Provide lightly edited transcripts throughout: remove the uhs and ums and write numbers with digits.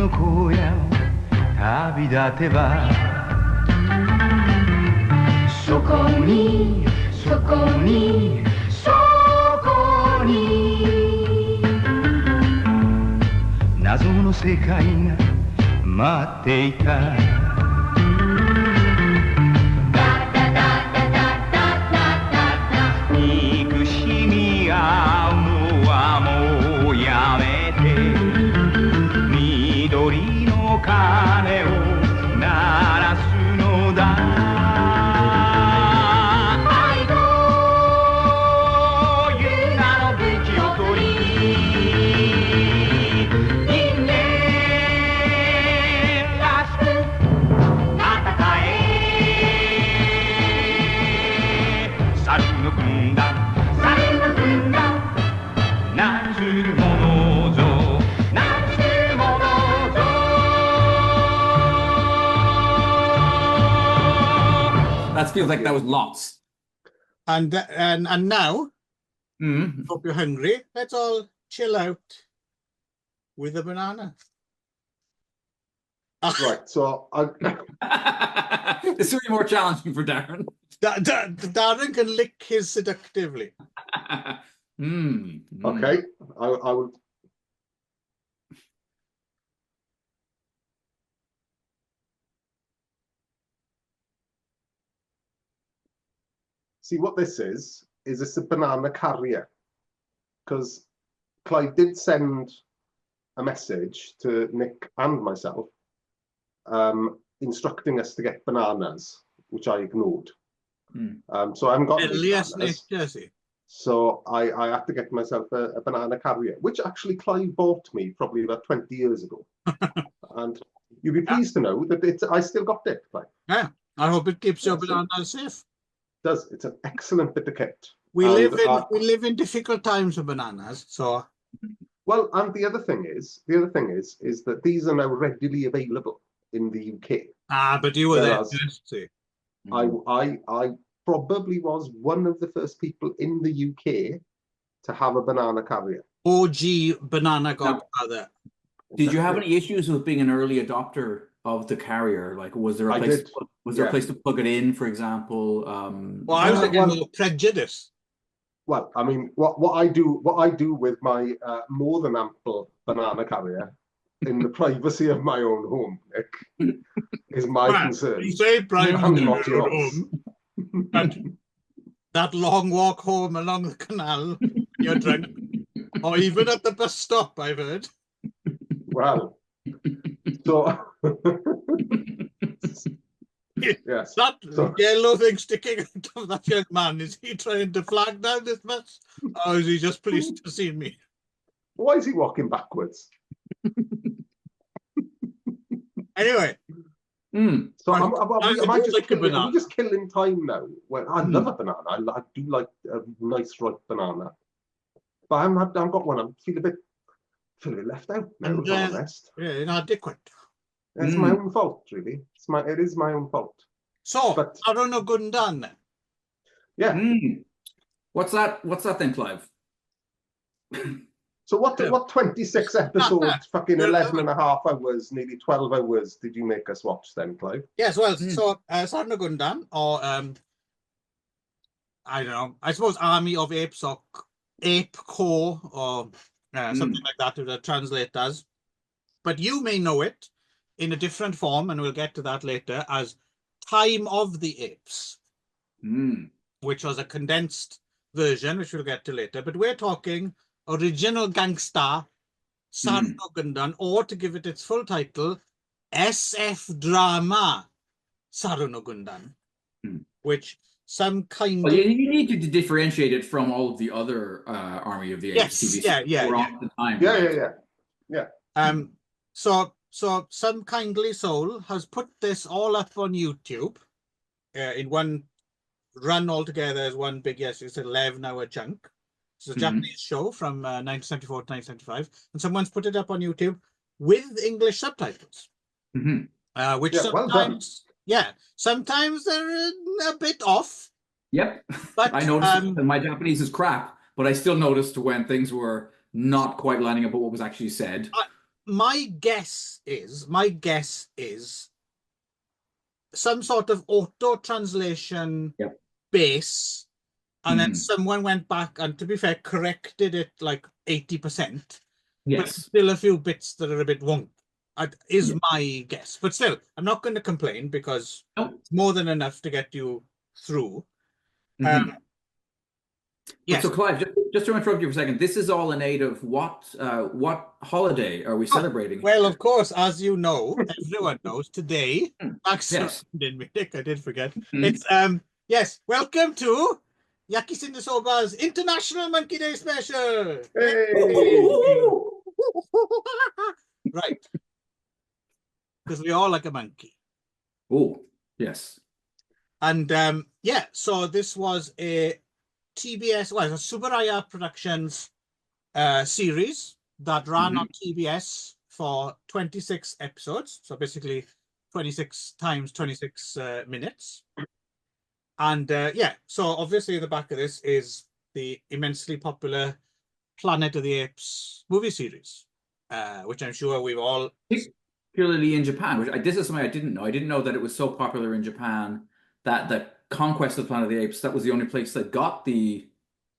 の荒野を旅立てばそこにそこにそこに謎の世界が待っていた憎しみ合うのはもうやめて緑の鐘を鳴らすのだ愛という名の武器を取り人間らしく戦え猿の軍団猿の軍団何するものぞ何するものぞ That feels like that was lots. And now, hope you're hungry. Let's all chill out with a banana. Right, so This will be more challenging for Darren. Darren can lick his seductively. okay, I will. See what this is this a banana carrier? Because Clive did send a message to Nick and myself instructing us to get bananas, which I ignored. So I haven't got any bananas. Jersey. So I have to get myself a banana carrier, which actually Clive bought me probably about 20 years ago. And you'll be pleased to know that I still got it, Clive. Yeah, I hope it keeps your bananas safe. Does. It's an excellent bit of kit. We live in difficult times for bananas, so. Well, and the other thing is that these are now readily available in the UK. Ah, but you were there first, see. I probably was one of the first people in the UK to have a banana carrier. OG banana godfather. Did you have any issues with being an early adopter of the carrier? Like, was there a place? Was there a place to plug it in, for example? Well, I was thinking more prejudice. Well, I mean, what I do with my more than ample banana carrier in the privacy of my own home, Nick, is my concern. You say privacy not of your yours. home, but that long walk home along the canal, you're drunk, or even at the bus stop, I've heard. Well, so yes, that yellow thing sticking out of that young man, is he trying to flag down this mess, or is he just pleased to see me? Why is he walking backwards? Anyway, so am I just killing time now? Well, I love a banana. I do like a nice ripe banana, but I haven't got one. I feel a bit left out now, to be honest. Yeah, inadequate. It's my own fault, really. It is my own fault. So, but Sarunu Gundan then. Yeah. What's that then, Clive? So what 26 episodes, fucking 11 and a half hours, nearly 12 hours did you make us watch then, Clive? Yes, well, so Sarunu Gundan, or I don't know, I suppose Army of Apes or Ape Corps or something like that to the translators. But you may know it in a different form, and we'll get to that later, as Time of the Apes, which was a condensed version, which we'll get to later. But we're talking original gangster, Sarunu Gundan, or to give it its full title, SF drama, Sarunu Gundan, which some kind of... You need to differentiate it from all of the other Army of the Apes TV series. Yeah. So some kindly soul has put this all up on YouTube in one run altogether as one big, it's an 11-hour chunk. It's a Japanese show from 1974 to 1975, and someone's put it up on YouTube with English subtitles, which sometimes they're a bit off. Yep, but I noticed my Japanese is crap, but I still noticed when things were not quite lining up with what was actually said. my guess is some sort of auto translation base, and then someone went back and, to be fair, corrected it like 80%. But still a few bits that are a bit wonky. Is my guess. But still, I'm not going to complain because it's more than enough to get you through. Yes. So Clive, just to interrupt you for a second, this is all in aid of what holiday are we celebrating? Well, of course, as you know, everyone knows today. Max didn't me, Nick, I did forget. It's yes, welcome to Yaki Sindasoba's International Monkey Day Special. Hey! Right. Because we all like a monkey. Oh, yes. And yeah, so this was a TBS, well, it's a Subaraya Productions series that ran on TBS for 26 episodes. So basically 26 times 26 minutes. And yeah, so obviously the back of this is the immensely popular Planet of the Apes movie series, which I'm sure we've all... Particularly in Japan, which this is something I didn't know. I didn't know that it was so popular in Japan that the Conquest of the Planet of the Apes, that was the only place that got the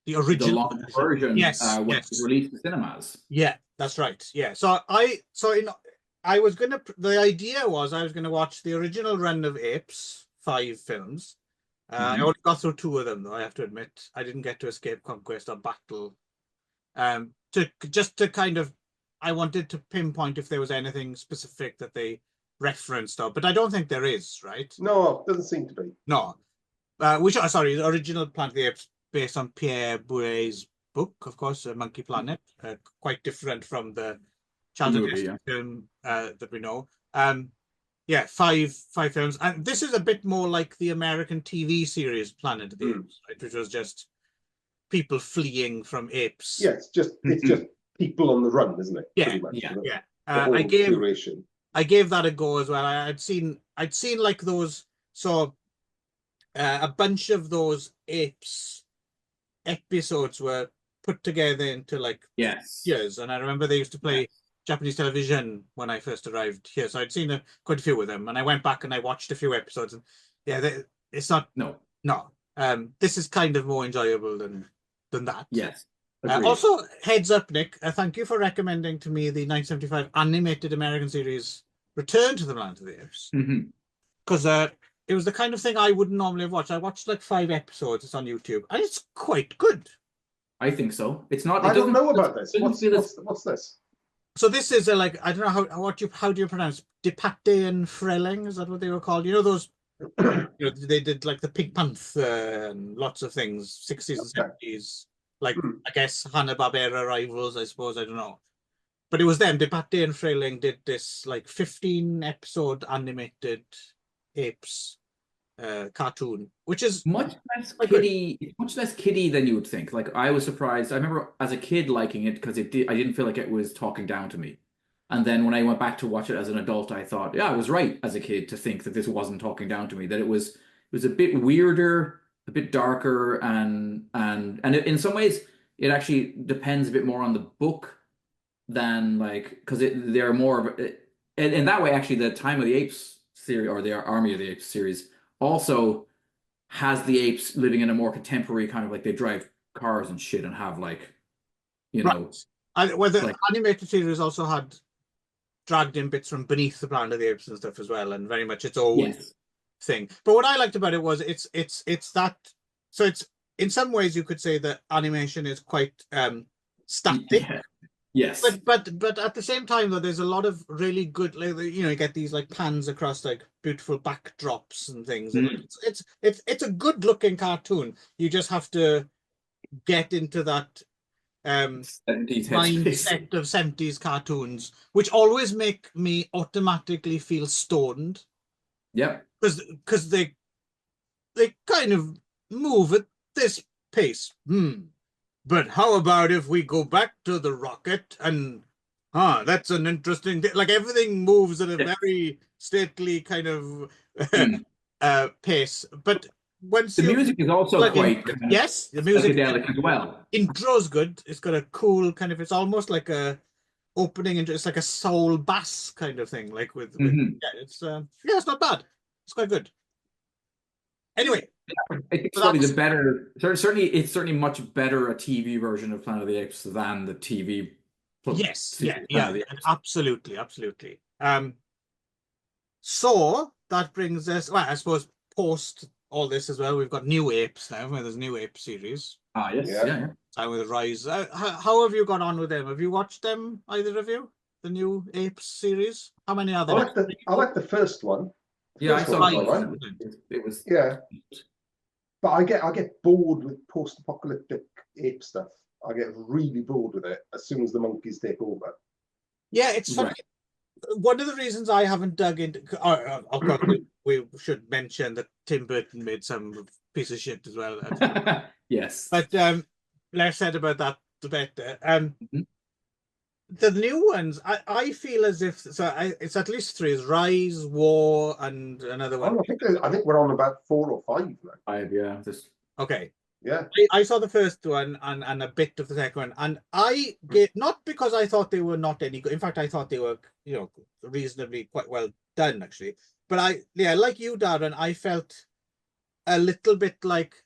original version when yes. it was released in cinemas. Yeah, that's right. Yeah. So I was gonna, the idea was I was gonna watch the original run of Apes, 5 films. I only got through 2 of them, though, I have to admit. I didn't get to Escape, Conquest, or Battle. To kind of, I wanted to pinpoint if there was anything specific that they referenced, but I don't think there is, right? No, doesn't seem to be. No. Sorry, the original Planet of the Apes, based on Pierre Boulez's book, of course, Monkey Planet, quite different from the childhood film that we know. Yeah, 5 films, and this is a bit more like the American TV series Planet of the Apes, right? Which was just people fleeing from apes. Yeah, it's just people on the run, isn't it? Yeah, yeah. I gave that a go as well. I'd seen like those, so a bunch of those apes episodes were put together into like years, and I remember they used to play Japanese television when I first arrived here, so I'd seen quite a few of them, and I went back and I watched a few episodes, and yeah, it's not this is kind of more enjoyable than that. Yes. Also, heads up, Nick, thank you for recommending to me the 1975 animated American series Return to the Planet of the Apes, because it was the kind of thing I wouldn't normally have watched. I watched like 5 episodes. It's on YouTube, and it's quite good. I think so. It's not. I don't know about this. What's this? So this is like, I don't know how do you pronounce Dipate Freleng? Is that what they were called? You know those. They did like the Pink Panther and lots of things, 60s and 70s. Like I guess Hanna-Barbera rivals, I suppose. I don't know. But it was them. Dipate and Freleng did this like 15-episode animated apes cartoon, which is much less kiddie than you would think. Like, I was surprised. I remember as a kid liking it because I didn't feel like it was talking down to me. And then when I went back to watch it as an adult, I thought, yeah, I was right as a kid to think that this wasn't talking down to me, that it was a bit weirder, a bit darker, and in some ways it actually depends a bit more on the book than, like, because they're more of in that way. Actually, the Time of the Apes series, or the Army of the Apes series, also has the apes living in a more contemporary kind of, like, they drive cars and shit and have, like, you know. Well, the animated series also had dragged in bits from Beneath the Planet of the Apes and stuff as well, and very much its own thing. But what I liked about it was it's that, so it's, in some ways you could say that animation is quite static. Yes. But at the same time, though, there's a lot of really good, like, you get these like pans across like beautiful backdrops and things. And it's a good looking cartoon. You just have to get into that 70s mindset of 70s cartoons, which always make me automatically feel stoned. Yeah. Because they kind of move at this pace. But how about if we go back to the rocket and, that's an interesting thing. Like, everything moves at a very stately kind of pace. But once the music is also like quite the music psychedelic as well. Intro's good. It's got a cool kind of, it's almost like a opening into, it's like a soul bass kind of thing, like with Mhm. yeah, it's not bad. It's quite good. Anyway, I think so probably the that's- better, certainly, it's certainly much better a TV version of Planet of the Apes than the TV. yes, series yeah, of Planet yeah, of the Apes. absolutely, absolutely. So that brings us, well, I suppose post all this as well, we've got new apes now. Where there's new ape series. Ah, yes, Yeah. yeah, yeah. And with Rise, how have you got on with them? Have you watched them, either of you? The new apes series? How many are I there? like the first one. Yeah, I First saw one's it. all right. It was. Yeah, but I get bored with post-apocalyptic ape stuff. I get really bored with it as soon as the monkeys take over. Yeah, it's funny. Right. One of the reasons I haven't dug into, of course, we should mention that Tim Burton made some piece of shit as well. Yes. But less said about that, the better. Mhm. The new ones, I feel as if it's at least three: is Rise, War, and another one. I think we're on about 4 or 5 now. Yeah. This. Okay. Yeah. I saw the first one and a bit of the second one, and I get, not because I thought they were not any good. In fact, I thought they were, reasonably quite well done actually. But like you, Darren, I felt a little bit like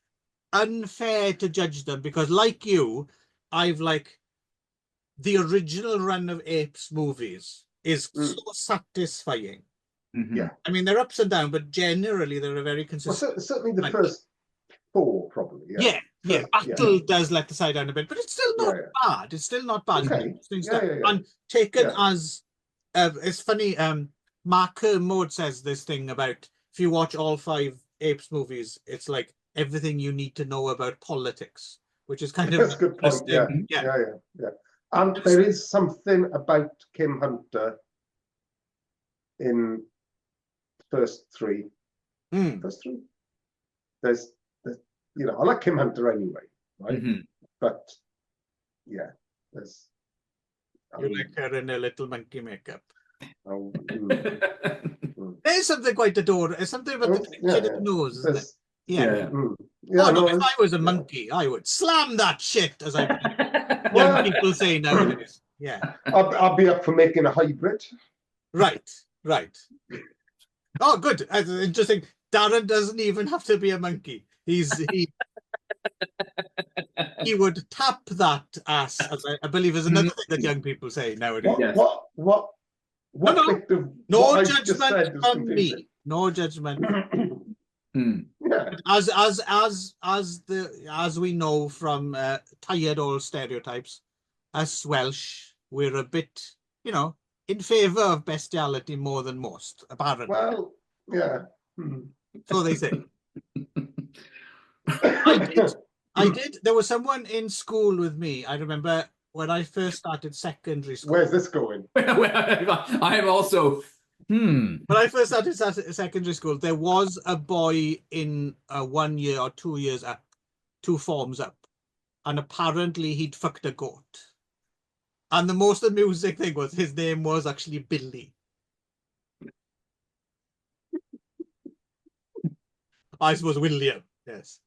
unfair to judge them because, like you, I've like the original run of Apes movies is so satisfying. Mhm. Yeah. I mean, they're ups and downs, but generally they're a very consistent. Well, certainly the first 4, probably. Yeah. Battle does let the side down a bit, but it's still not bad. It's still not bad. Okay. And taken as it's funny. Mark Kermode says this thing about if you watch all 5 Apes movies, it's like everything you need to know about politics, which is kind of That's a good point. Yeah. And there is something about Kim Hunter in first 3. First 3. There's I like Kim Hunter anyway, right? Mhm. But yeah, there's. You like her in a little monkey makeup. Mm. There's something quite adorable. There's something about the picture of the nose, isn't it? Yeah. If I was a monkey, I would slam that shit, as young people say nowadays. Yeah. I'll be up for making a hybrid. Right. Oh, good. Interesting. Darren doesn't even have to be a monkey. He would tap that ass, as I believe is another thing that young people say nowadays. What No judgment from me. No judgment. Yeah. As we know from tired old stereotypes, us Welsh, we're a bit, in favour of bestiality more than most, apparently. Well, yeah. So they say. I did. There was someone in school with me. I remember when I first started secondary school. Where's this going? I am also. When I first started secondary school, there was a boy in 1 year or 2 years up, 2 forms up, and apparently he'd fucked a goat. And the most amusing thing was his name was actually Billy. I suppose William, yes.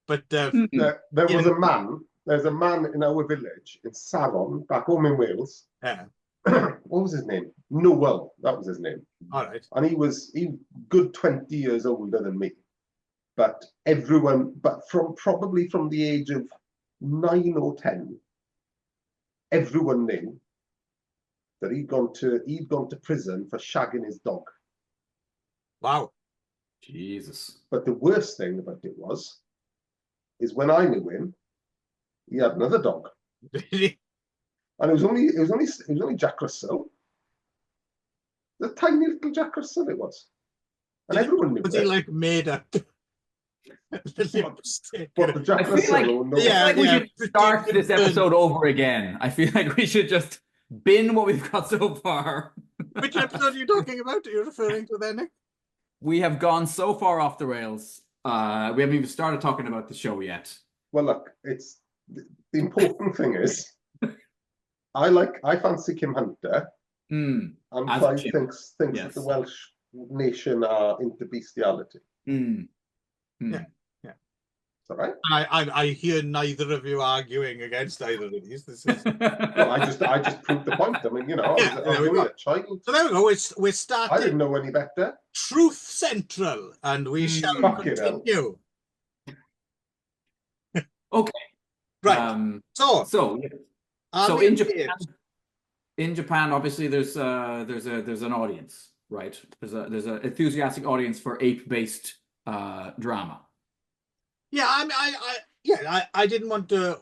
But there was a man. There's a man in our village in SARU, back home in Wales. Yeah. What was his name? Noel. That was his name. All right. And he was good 20 years older than me. But probably from the age of 9 or 10, everyone knew that he'd gone to prison for shagging his dog. Wow. Jesus. But the worst thing about it is when I knew him, he had another dog. And it was only Jack Russell. The tiny little Jack Russell it was. And everyone knew was it. he like made up? What, the Jack Russell? I feel like we should start this episode over again. I feel like we should just bin what we've got so far. Which episode are you talking about? Are you referring to there, Nick? We have gone so far off the rails. We haven't even started talking about the show yet. Well, look, it's the important thing is I fancy Kim Hunter, and Clive thinks that the Welsh nation are into bestiality. Yeah. all right. I hear neither of you arguing against either of these. This is Well, I just proved the point. I mean, you know, Yeah, I was only a child. so there we go. We're I starting didn't know any better. Truth Central, and we shall Fucking hell. continue. Okay. Right. So Army in of Japan, Apes. obviously there's an audience, right? There's an enthusiastic audience for ape-based drama. Yeah, I didn't want to.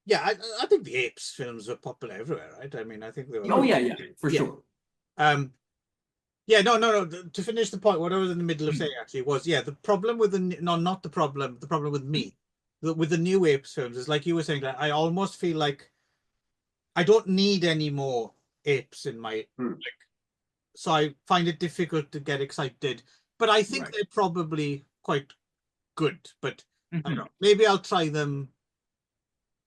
Yeah, I think the Apes films were popular everywhere, right? I mean, I think they were. Oh yeah, for sure. Yeah, no. To finish the point, what I was in the middle of saying actually was, the problem with the problem with me, with the new Apes films is like you were saying, that I almost feel like I don't need any more apes in my so I find it difficult to get excited. But I think they're probably quite good. But I don't know. Maybe I'll try them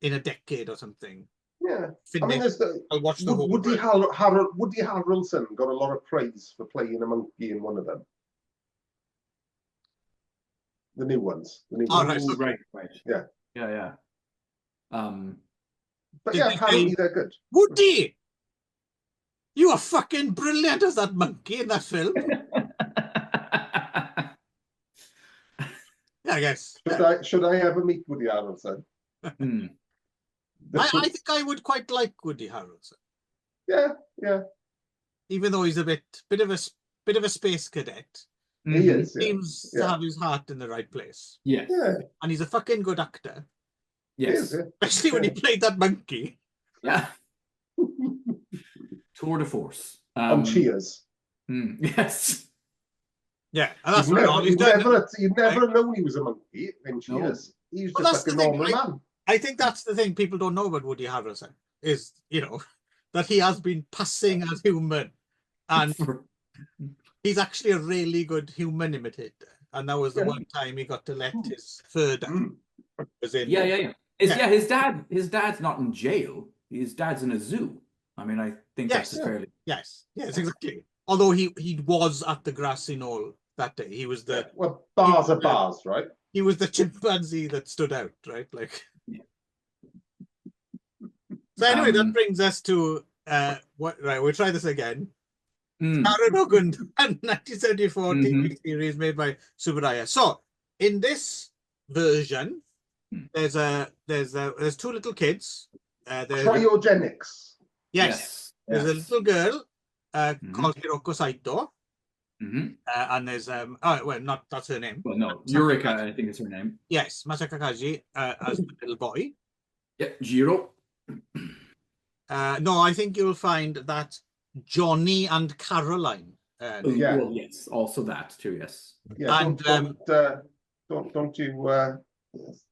in a decade or something. Yeah, Finish. I mean, I'll watch the whole. Woody Harrelson got a lot of praise for playing a monkey in one of them. The new ones. Right. Yeah. But Did yeah, they apparently say, they're good. Woody, you are fucking brilliant as that monkey in that film. Yeah, I guess. Should I ever meet Woody Harrelson? I think I would quite like Woody Harrelson. Yeah. Even though he's a bit of a space cadet. He is. Seems to have his heart in the right place. Yes. Yeah. And he's a fucking good actor. Yes. Especially when he played that monkey. Yeah. Tour de force. On Cheers. Yes. Yeah, and that's you'd never known he was a monkey in Cheers. No. He was just like a normal man. I think that's the thing people don't know about Woody Harrelson is, that he has been passing as human, and he's actually a really good human imitator. And that was the one time he got to let his fur down. Yeah. His dad's not in jail. His dad's in a zoo. I mean, I think that's fairly. Yes, exactly. Although he was at the grassy knoll that day. He was the bars are bars, right? He was the chimpanzee that stood out, right? Like. So anyway, that brings us to we'll try this again. SARU no GUNDAN, 1974 TV series made by Subaraya. So in this version, there's two little kids. Cryogenics. Yes. There's a little girl called Hiroko Saito. And there's that's her name. Well, no, Yurika, I think is her name. Yes, Masaka Kaji as the little boy. Yeah, Jiro. No, I think you'll find that Johnny and Caroline. Well, yes, also that too. Yes. Yeah, and don't you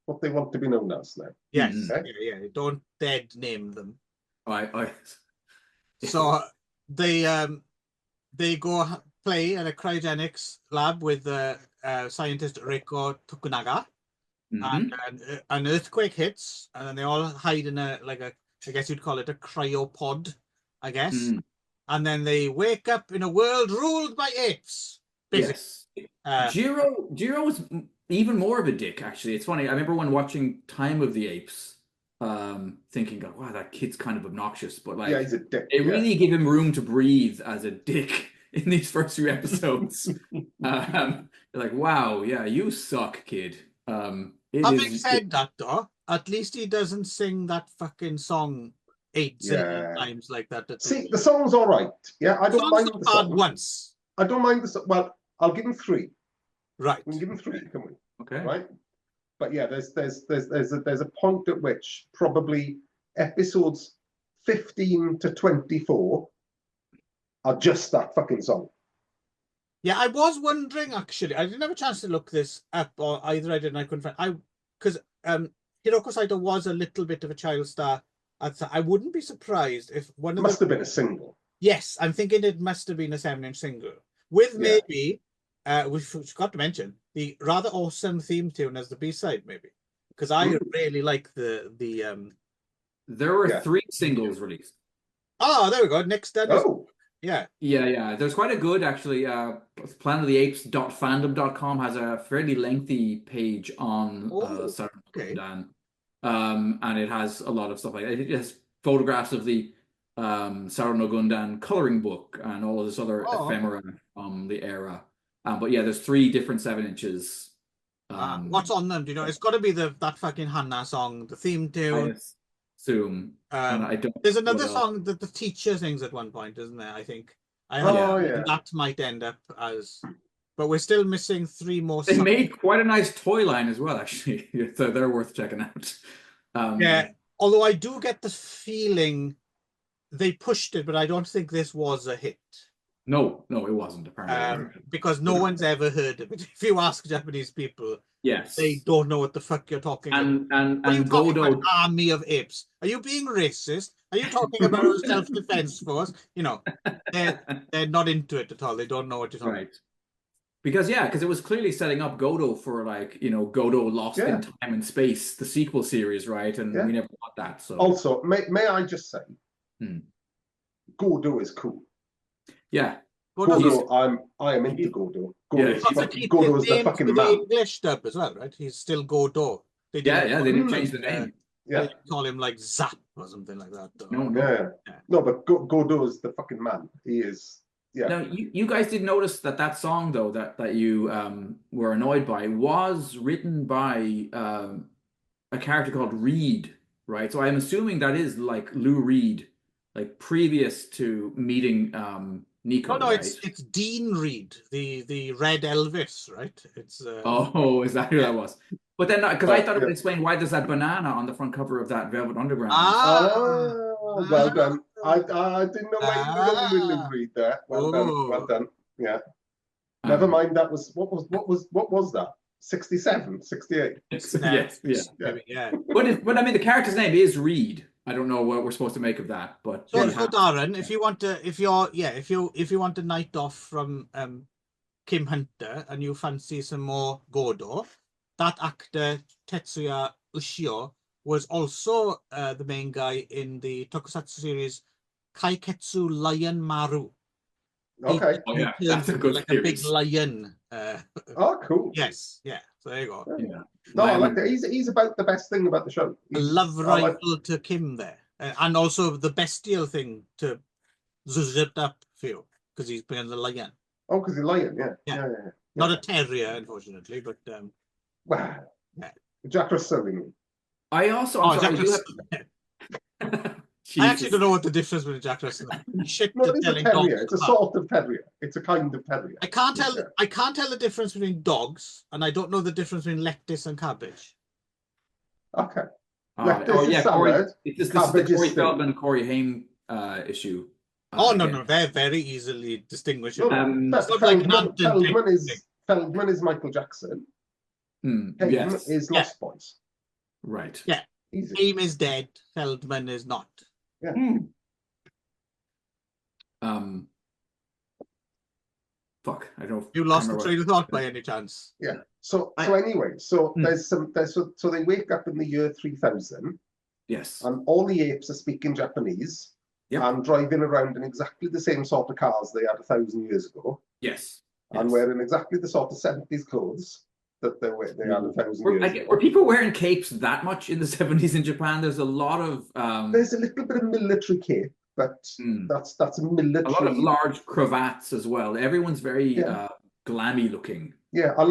what they want to be known as now? Yes, don't dead name them. So they go play in a cryogenics lab with scientist Reiko Tokunaga, and an earthquake hits, and then they all hide in I guess you'd call it a cryopod, I guess. And then they wake up in a world ruled by apes. Basically. Yes. Jiro was even more of a dick, actually. It's funny. I remember when watching Time of the Apes, thinking, wow, that kid's kind of obnoxious, but he's a dick. It really gave him room to breathe as a dick in these first few episodes. You're like, wow, yeah, you suck, kid. Having said that, though, at least he doesn't sing that fucking song 8 times like that. See, the song's all right. Yeah, I don't mind the song. Once. I don't mind the song. Well, I'll give him 3. Right. We can give him 3, can we? Okay. Right. But yeah, there's a point at which probably episodes 15 to 24 are just that fucking song. Yeah, I was wondering actually. I didn't have a chance to look this up, or either I did and I couldn't find. Because Hiroko Saito was a little bit of a child star. I wouldn't be surprised if one of must have been a single. Yes, I'm thinking it must have been a 7-inch single with maybe we forgot to mention the rather awesome theme tune as the B-side, maybe, because I really like the. There were 3 singles released. Oh, there we go. Next, Yeah. Yeah. There's quite a good actually. PlanetOfTheApes.fandom.com has a fairly lengthy page on SARU okay. GUNDAN, and it has a lot of stuff like that. It has photographs of the SARU no Gundan coloring book and all of this other ephemera from the era. But yeah, there's 3 different 7-inches. What's on them? Do you know? It's got to be that fucking Hannah song, the theme tune. I assume. And I don't. There's another song that the teacher sings at one point, isn't there? I think. That might end up as, but we're still missing 3 more. They made quite a nice toy line as well, actually. So they're worth checking out. Yeah, although I do get the feeling they pushed it, but I don't think this was a hit. No, it wasn't, apparently. Because no one's ever heard of it. If you ask Japanese people, yes, they don't know what the fuck you're talking about. And Godo, army of apes. Are you being racist? Are you talking about a self-defense force? You know, they're not into it at all. They don't know what you're talking about. Because it was clearly setting up Godo for, like, you know, Godo Lost in Time and Space, the sequel series, right? And we never got that. So also, may I just say, Godo is cool. Yeah. Godo, I am into Godo. Godo is the fucking man. English dub as well, right? He's still Godo. They didn't change the name. They call him like Zap or something like that. No, but Godo is the fucking man. He is. Yeah. Now, you guys did notice that song, though, that you were annoyed by was written by a character called Reed, right? So I'm assuming that is like Lou Reed, like previous to meeting Nico. No, right? it's Dean Reed, the Red Elvis, right? It's is that who that was? But then, because I thought it would explain why there's that banana on the front cover of that Velvet Underground. Well done. I didn't know why you were going with Lou Reed there. Well done. Yeah. Never mind. That was what was that? 67, 68. Yeah. But I mean, the character's name is Reed. I don't know what we're supposed to make of that, but so Darren, if you want a night off from Kim Hunter and you fancy some more Godo, that actor Tetsuya Ushio was also the main guy in the tokusatsu series Kaiketsu Lion Maru. Okay. That's a good like series. A big lion. Cool. Yes, yeah. So there you go. Yeah. No, I like that. He's about the best thing about the show. A love rival to Kim there, and also the bestial thing to Zuzip Feel because he's playing the lion. Oh, because he's a lion. Yeah. Not a terrier, unfortunately, but wow. Yeah. Jack Russell. I also. I actually don't know what the difference between Jack Russell and it's a terrier. It's a sort of terrier. It's a kind of terrier. I can't tell the difference between dogs, and I don't know the difference between lettuce and cabbage. Okay. Salad. This is the Corey Feldman, Corey Haim issue. No, they're very easily distinguishable. Feldman is Michael Jackson. Haim is Lost Boys. Right. Yeah. Haim is dead. Feldman is not. Yeah. Fuck. I don't. You lost the train of thought by any chance? Yeah. So anyway, there's so they wake up in the year 3000. Yes. And all the apes are speaking Japanese. Yep. And driving around in exactly the same sort of cars they had 1,000 years ago. Yes. And wearing exactly the sort of 70s clothes that they had 1,000 years ago. Were people wearing capes that much in the 70s in Japan? There's a lot of there's a little bit of military cape, but that's a military. A lot of large cravats as well. Everyone's very glammy looking. Yeah, I'm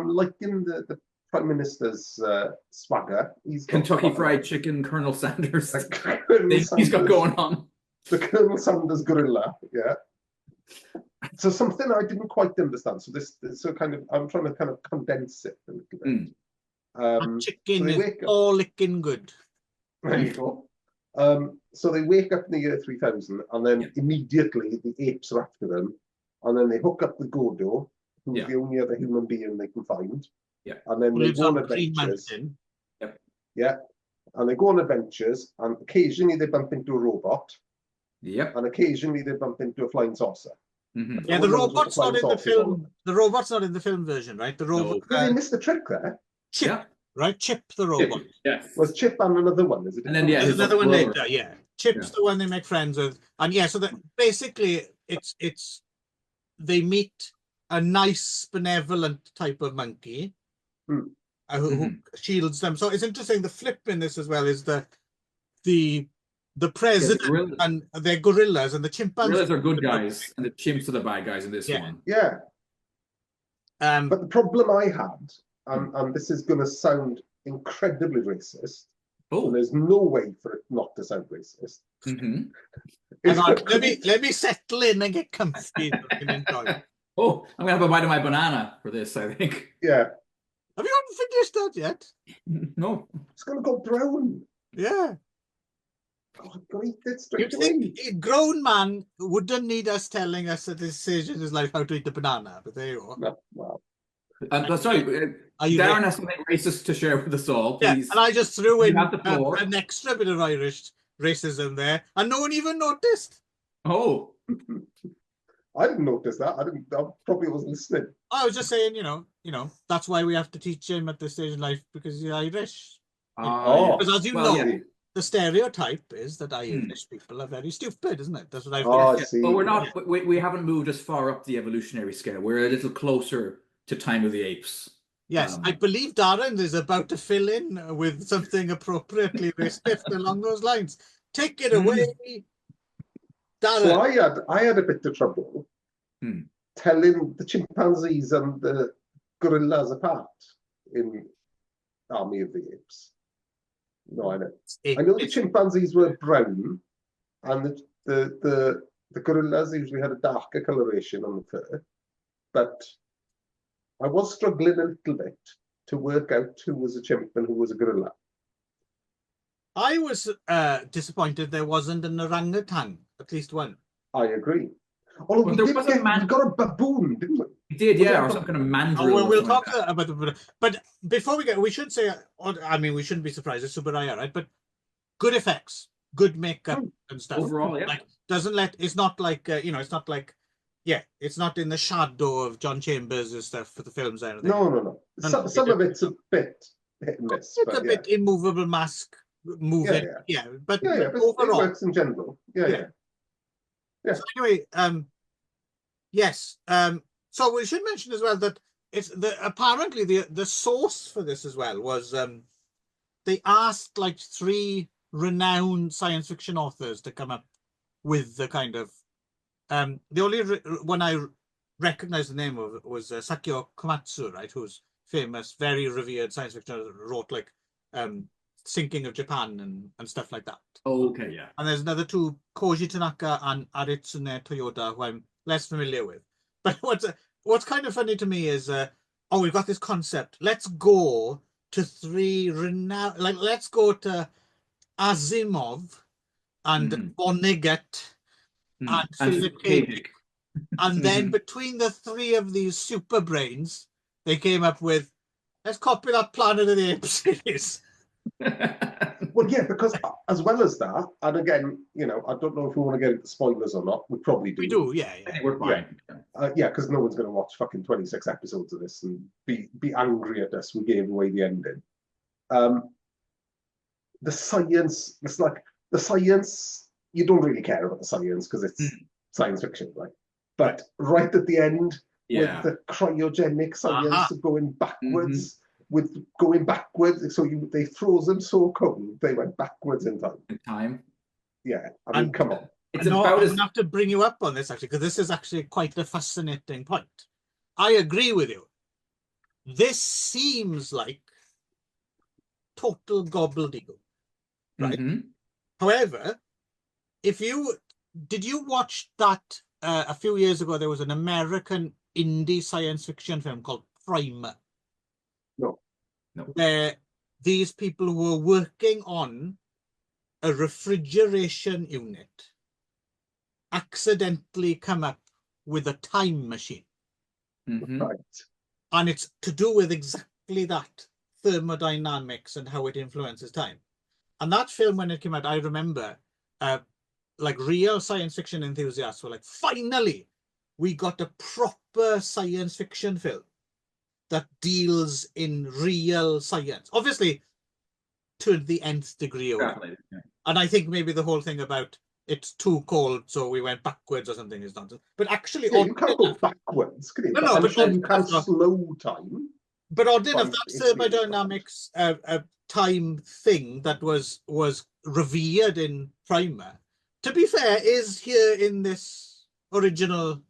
liking the Prime Minister's swagger. He's Kentucky Fried Chicken, Colonel Sanders. He's got going on. The Colonel Sanders gorilla, yeah. So something I didn't quite understand. So I'm trying to kind of condense it a little bit. Chicken is all looking good. There you go. So they wake up in the year 3000, and then immediately the apes are after them, and then they hook up the Godo, who's the only other human being they can find. Yeah. And then they go on adventures. Yeah. And they go on adventures, and occasionally they bump into a robot. Yep. And occasionally they bump into a flying saucer. Mm-hmm. Yeah, the robot's not in the film. The robot's not in the film version, right? The robot. No. They missed the trick there. Chip, right? Chip the robot. Yes. Was Chip and another one? Is it? And then there's another one later. Yeah. Chip's the one they make friends with, and yeah, so that basically they meet a nice, benevolent type of monkey who shields them. So it's interesting. The flip in this as well is the president and they're gorillas, and the chimpanzees. Gorillas are good guys, and the chimps are the bad guys in this one. Yeah. But the problem I had, and this is going to sound incredibly racist. Oh. And there's no way for it not to sound racist. Let me settle in and get comfy. Oh, I'm gonna have a bite of my banana for this, I think. Yeah. Have you not finished that yet? No. It's gonna go brown. Yeah. Oh, great, it's straight You'd think a grown man wouldn't need us telling us that the decision is like how to eat the banana, but there you are. No, well. Sorry, Darren has something racist to share with us all, please. Yeah, and I just threw in an extra bit of Irish racism there, and no one even noticed. Oh. I didn't notice that. I probably wasn't listening. I was just saying, you know, that's why we have to teach him at this stage in life, because he's Irish. Because as you know, the stereotype is that Irish people are very stupid, isn't it? That's what I've Well, we're not. We haven't moved as far up the evolutionary scale. We're a little closer to Time of the Apes. Yes, I believe Darren is about to fill in with something appropriately racist along those lines. Take it away, Darren. So I had a bit of trouble telling the chimpanzees and the gorillas apart in Army of the Apes. No, I know. I know the chimpanzees were brown, and the gorillas usually had a darker coloration on the fur, but I was struggling a little bit to work out who was a chimp and who was a gorilla. I was disappointed there wasn't an orangutan, at least one. I agree. Although we got a baboon, didn't we? We did, yeah, or some kind of mandrill. Well, we'll talk about the. But before we go, we should say, I mean, we shouldn't be surprised. It's Super Raya, right? But good effects, good makeup and stuff. Overall, yeah. Like, it's not like, it's not like, it's not in the shadow of John Chambers and stuff for the films or anything. No. Some of it's a bit hit and miss. It's a bit immovable mask moving. But overall. It works in general. Yeah. So anyway, yes. So we should mention as well that apparently the source for this as well was they asked like 3 renowned science fiction authors to come up with the kind of the only one I recognized the name of was Sakio Komatsu, right? Who's famous, very revered science fiction, wrote like Sinking of Japan and stuff like that. Oh, okay, yeah. And there's another 2, Koji Tanaka and Aritsune Toyoda, who I'm less familiar with. But what's kind of funny to me is, we've got this concept. Let's go to 3 renowned, like let's go to Asimov and Vonnegut and Philip K. Dick. And then between the 3 of these super brains, they came up with, let's copy that Planet of the Apes series. Well, yeah, because as well as that, and again, I don't know if we want to get into spoilers or not. We probably do. We do, yeah. We're fine. Yeah, because no one's going to watch fucking 26 episodes of this and be angry at us. We gave away the ending. The science, it's like the science. You don't really care about the science because it's science fiction, right? But right at the end, with the cryogenic science going backwards. With going backwards, so they froze them so cold they went backwards in time. Yeah, I mean, come on. I'm going to have to bring you up on this actually, because this is actually quite a fascinating point. I agree with you. This seems like total gobbledygook, right? However, did you watch that a few years ago? There was an American indie science fiction film called Primer. No. Where these people were working on a refrigeration unit accidentally come up with a time machine. Right. And it's to do with exactly that, thermodynamics and how it influences time. And that film, when it came out, I remember like real science fiction enthusiasts were like, finally, we got a proper science fiction film that deals in real science. Obviously, to the nth degree. Extrapolated, yeah. And I think maybe the whole thing about it's too cold, so we went backwards or something is nonsense. But actually, Yeah, you can't go backwards, can you? No, I'm but sure you can slow time. But odd enough, by that's it being thermodynamics time thing that was revered in Primer. To be fair, is here in this original.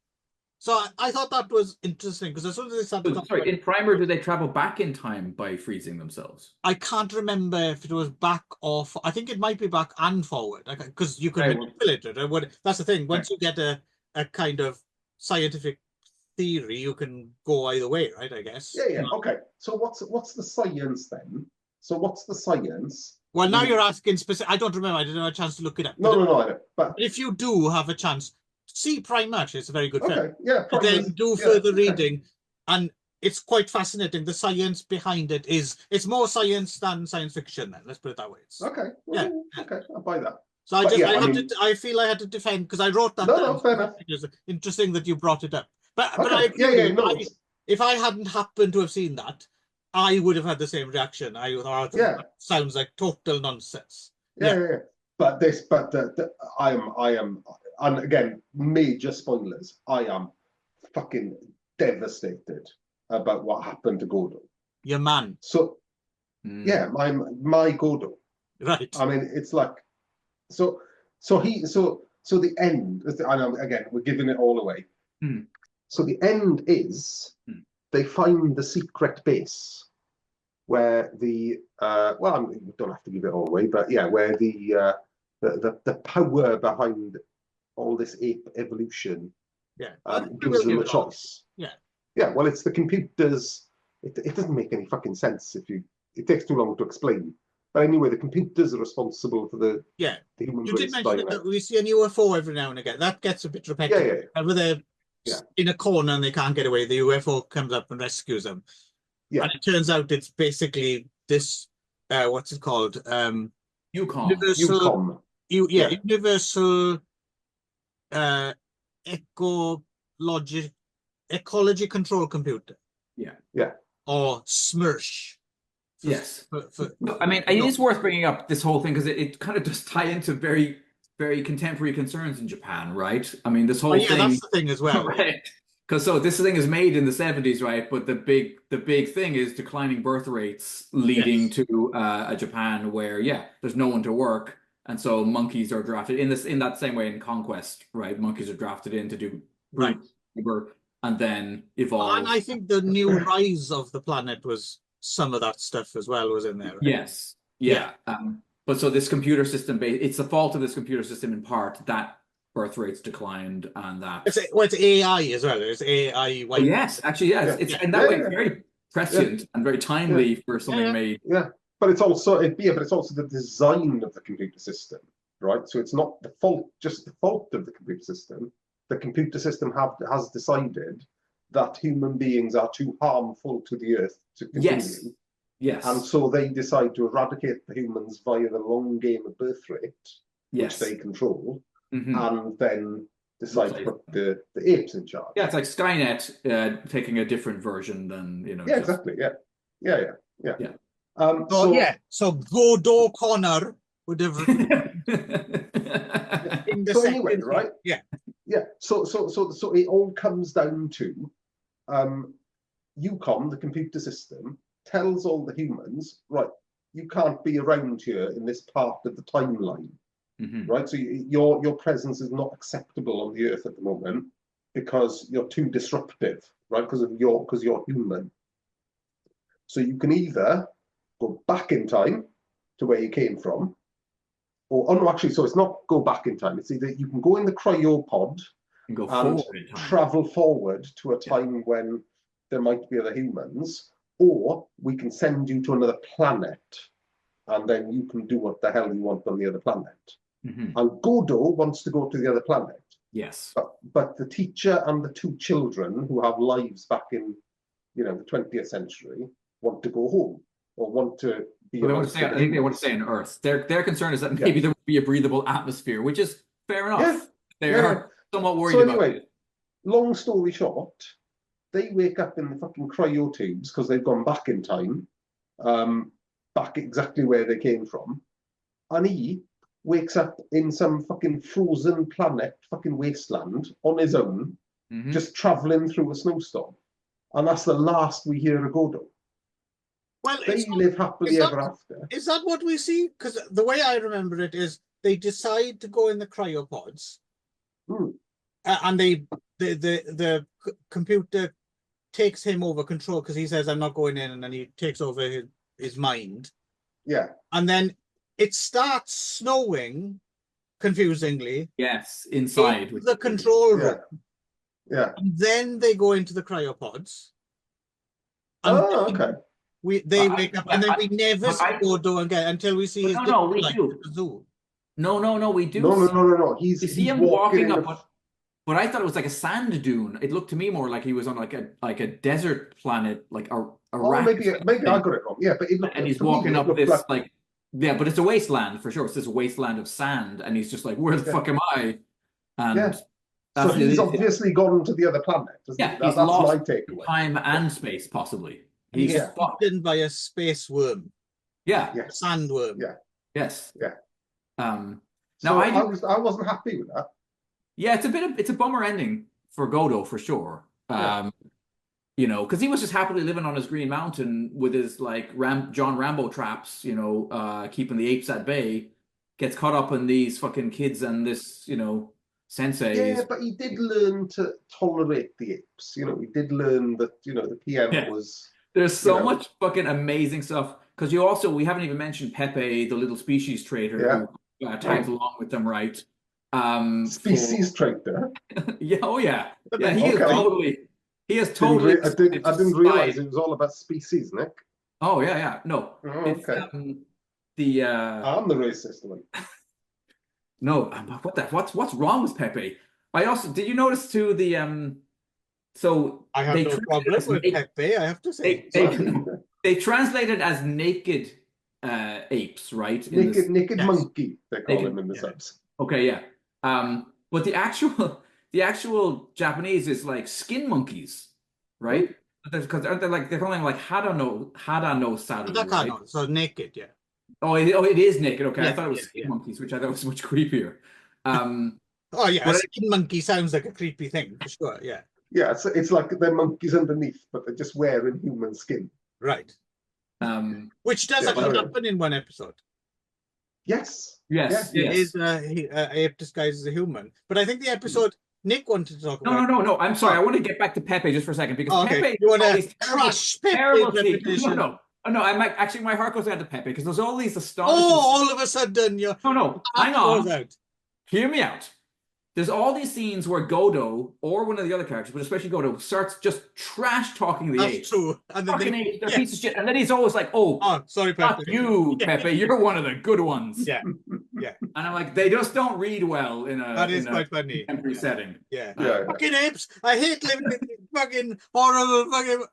So I thought that was interesting because as soon as they started talking Sorry, in Primer, do they travel back in time by freezing themselves? I can't remember if it was back or I think it might be back and forward because you can manipulate it. That's the thing. Once you get a kind of scientific theory, you can go either way, right? I guess. Yeah. Okay. So what's the science then? So what's the science? Well, now you're asking specific. I don't remember. I didn't have a chance to look it up. No, I don't. But if you do have a chance, see Primer. Actually, it's a very good film. Okay. Yeah. But then do further reading, and it's quite fascinating. The science behind it's more science than science fiction. Then let's put it that way. Okay. Okay. I'll buy that. So I feel I had to defend because I wrote that. No, fair enough. It's interesting that you brought it up. But okay. I agree. No. If I hadn't happened to have seen that, I would have had the same reaction. I thought that sounds like total nonsense. Yeah. But I am, and again, major spoilers. I am fucking devastated about what happened to Godot. Your man. So, yeah, my Godot. Right. I mean, it's like, so the end. I know. Again, we're giving it all away. So the end is they find the secret base where the we don't have to give it all away, but yeah, where the power behind all this ape evolution gives them a choice. Yeah. Well, it's the computers. It doesn't make any fucking sense if you. It takes too long to explain. But anyway, the computers are responsible for the human race. You did mention that we see an UFO every now and again. That gets a bit repetitive. Whenever they're in a corner and they can't get away, the UFO comes up and rescues them. Yeah. And it turns out it's basically this, what's it called? UCOM. Universal Ecology Control Computer. Yeah. Or SMERSH. Yes. I mean, it is worth bringing up this whole thing because it kind of does tie into very, very contemporary concerns in Japan, right? I mean, this whole thing. That's the thing as well. Right. Because this thing is made in the 70s, right? But the big thing is declining birth rates leading to a Japan where, there's no one to work. And so monkeys are drafted in that same way in Conquest, right? Monkeys are drafted in to do labor and then evolve. And I think the new rise of the planet was some of that stuff as well was in there. Right? Yes. Yeah. But so this computer system, it's the fault of this computer system in part that birth rates declined and that. It's AI as well. It's AI. Yes, actually, yes. It's in that way very prescient and very timely for something made. Yeah. But it's also the design of the computer system, right? So it's not the fault, just the fault of the computer system. The computer system has decided that human beings are too harmful to the earth to continue. Yes. And so they decide to eradicate the humans via the long game of birth rate, which they control, and then decide to put the apes in charge. Yeah, it's like Skynet taking a different version than, Yeah, exactly. Yeah. So Godot Connor would have anyway, right? Yeah. So it all comes down to UCOM, the computer system, tells all the humans, right, you can't be around here in this part of the timeline, right? So your presence is not acceptable on the Earth at the moment because you're too disruptive, right? Because you're human. So you can either go back in time to where you came from, so it's not go back in time. It's either you can go in the cryopod and travel forward to a time when there might be other humans, or we can send you to another planet and then you can do what the hell you want on the other planet. And Godot wants to go to the other planet. Yes. But the teacher and the two children who have lives back in, the 20th century want to go home or want to be. Well, I think they want to stay on Earth. Their concern is that maybe there would be a breathable atmosphere, which is fair enough. They are somewhat worried about it. Long story short, they wake up in the fucking cryotubes because they've gone back in time. back exactly where they came from, and he wakes up in some fucking frozen planet, fucking wasteland on his own, just traveling through a snowstorm, and that's the last we hear of Godo. Well, they live happily ever after. Is that what we see? Because the way I remember it is they decide to go in the cryopods, and the computer takes him over control because he says, "I'm not going in," and then he takes over his mind. Yeah, and then it starts snowing, confusingly. Yes, inside in the control room. Yeah. And then they go into the cryopods. And okay. They wake up, and then we never see Godo again until we see his we do. at the zoo. No, we do. No. You see him walking up, but I thought it was like a sand dune. It looked to me more like he was on like a desert planet, like a rock. Maybe I got it wrong. Yeah, but and he's walking up this like yeah, but it's a wasteland for sure. It's this wasteland of sand, and he's just like, "Where the fuck am I?" And so he's obviously gone to the other planet. He's lost my takeaway. Time and space, possibly. He's eaten by a space worm. Yeah. A sandworm. Yeah. Yes. Yeah. Now I wasn't happy with that. Yeah, it's a bummer ending for Godo for sure. You know, because he was just happily living on his Green Mountain with his like John Rambo traps, you know, keeping the apes at bay, gets caught up in these fucking kids and this, you know, senseis. Yeah, but he did learn to tolerate the apes. You know, he did learn that, you know, the PM was... There's so much fucking amazing stuff. Because we haven't even mentioned Pepe, the little species trader who tags along with them, right? Species trader? Yeah, he is totally... I didn't realize it was all about species, Nick. Oh, yeah. No. Okay. I'm the racist one. No, what's wrong with Pepe? Did you notice too the so I have no problem with Pepe, I have to say. They translated as naked apes, right? Naked monkey, they call him in the subs. Okay, yeah. But the actual Japanese is like skin monkeys, right? Because they're calling them like Hada no Saru, right? So naked, yeah. Oh, it is naked. Okay, I thought it was skin monkeys, which I thought was much creepier. A skin monkey sounds like a creepy thing for sure. Yeah. Yeah, it's like they're monkeys underneath, but they're just wearing human skin. Right. Which does actually happen in one episode. Yes. It is ape disguised as a human. But I think the episode Nick wanted to talk about. No. I'm sorry. I want to get back to Pepe just for a second because Pepe. You want to crush Pepe's reputation? No, my heart goes out to Pepe because there's all these astonishing... all of a sudden you're... No, hang on. Hear me out. There's all these scenes where Godo, or one of the other characters, but especially Godo, starts just trash talking the apes. That's true. And then they're piece of shit. And then he's always like, sorry, Pepe. Fuck you, Pepe. You're one of the good ones. Yeah. And I'm like, they just don't read well in a... That is quite funny. Temporary setting. Yeah. Fucking apes. I hate living in fucking horrible fucking...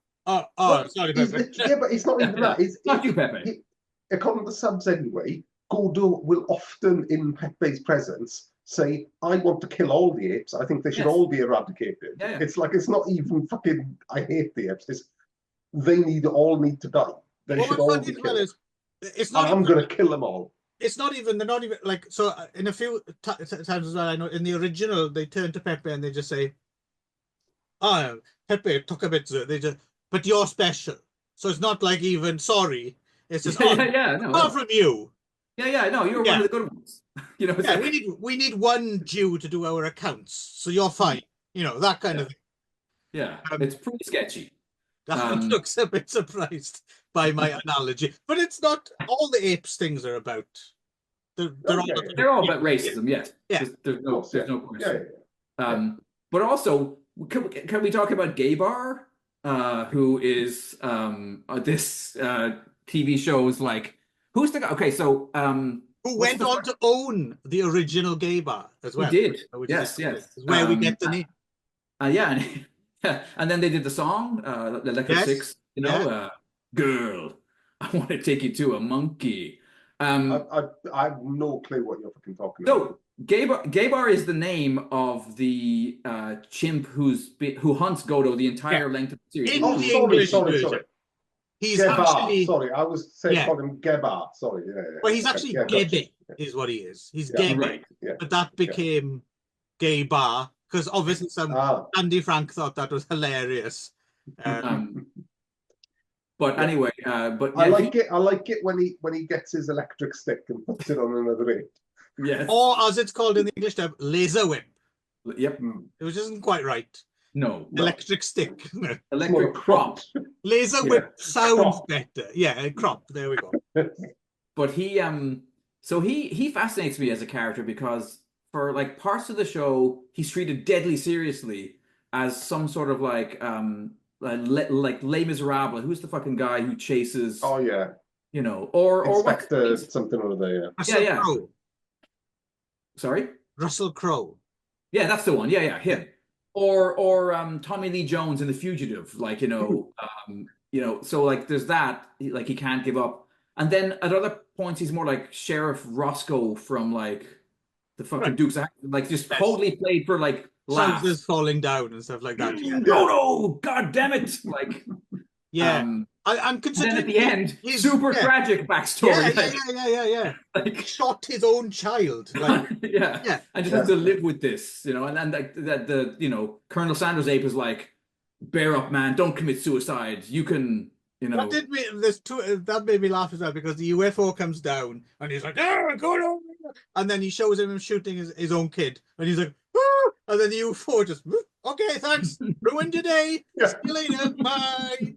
sorry, Pepe. But it's not even that. It's not you, Pepe. According to the subs anyway, Godo will often, in Pepe's presence, say, I want to kill all the apes. I think they should all be eradicated. Yeah. It's like, it's not even fucking, I hate the apes. It's, they all need to die. They should all be killed. It's not I'm going to kill them all. It's not even, they're not even, like, so in a few times as well, I know, in the original, they turn to Pepe and they just say, Pepe, talk a bit, they just, but you're special. So it's not like even sorry. It's just, apart from you. No, you're one of the good ones. You know, we need one Jew to do our accounts, so you're fine. You know, that kind of thing. Yeah, it's pretty sketchy. That looks a bit surprised by my analogy, but it's not. All the apes things are about. They're all about racism. Yes. Yeah. There's no question. But also, can we talk about Gaybar, who is this TV show's like. Who's the guy? Okay, so who went on to own the original Gaybar as well? He did. Yes. Where we get the name. And then they did the song, the Lekker 6. You know, girl, I want to take you to a monkey. I have no clue what you're fucking talking about. So Gaybar is the name of the chimp who hunts Godo the entire length of the series. In the English version. He's Gebar, actually sorry, I was saying call him Gebar. Sorry, Well, he's actually Gebe, is what he is. He's Gebe, right. but that became Gay Bar because obviously Andy Frank thought that was hilarious. But anyway, but I like it. I like it when he gets his electric stick and puts it on another ape. Yes. Or as it's called in the English dub, laser whip. Yep. Which isn't quite right. No. Electric stick. Electric crop. Laser whip sounds better. Yeah, crop. There we go. But so he fascinates me as a character because for like parts of the show, he's treated deadly seriously as some sort of like Les Miserables. Who's the fucking guy who chases? Oh yeah. You know, or Inspector something or other. Russell Crowe. Sorry, Russell Crowe. Yeah, that's the one. Yeah, him. Or Tommy Lee Jones in The Fugitive. Like so like there's that. Like he can't give up. And then at other points, he's more like Sheriff Roscoe from like the fucking Dukes of Hazzard, like just totally played for like laughs. Just falling down and stuff like that. No, god damn it! Like, I'm considering at the end, super tragic backstory. Yeah. Like shot his own child. Like, and just have to live with this, and then the Colonel Sanders ape is like, bear up, man, don't commit suicide. You can. That made me laugh as well because the UFO comes down and he's like, go on, and then he shows him shooting his own kid, and he's like, ah! And then the UFO just, okay, thanks, ruined your day, see you later, bye.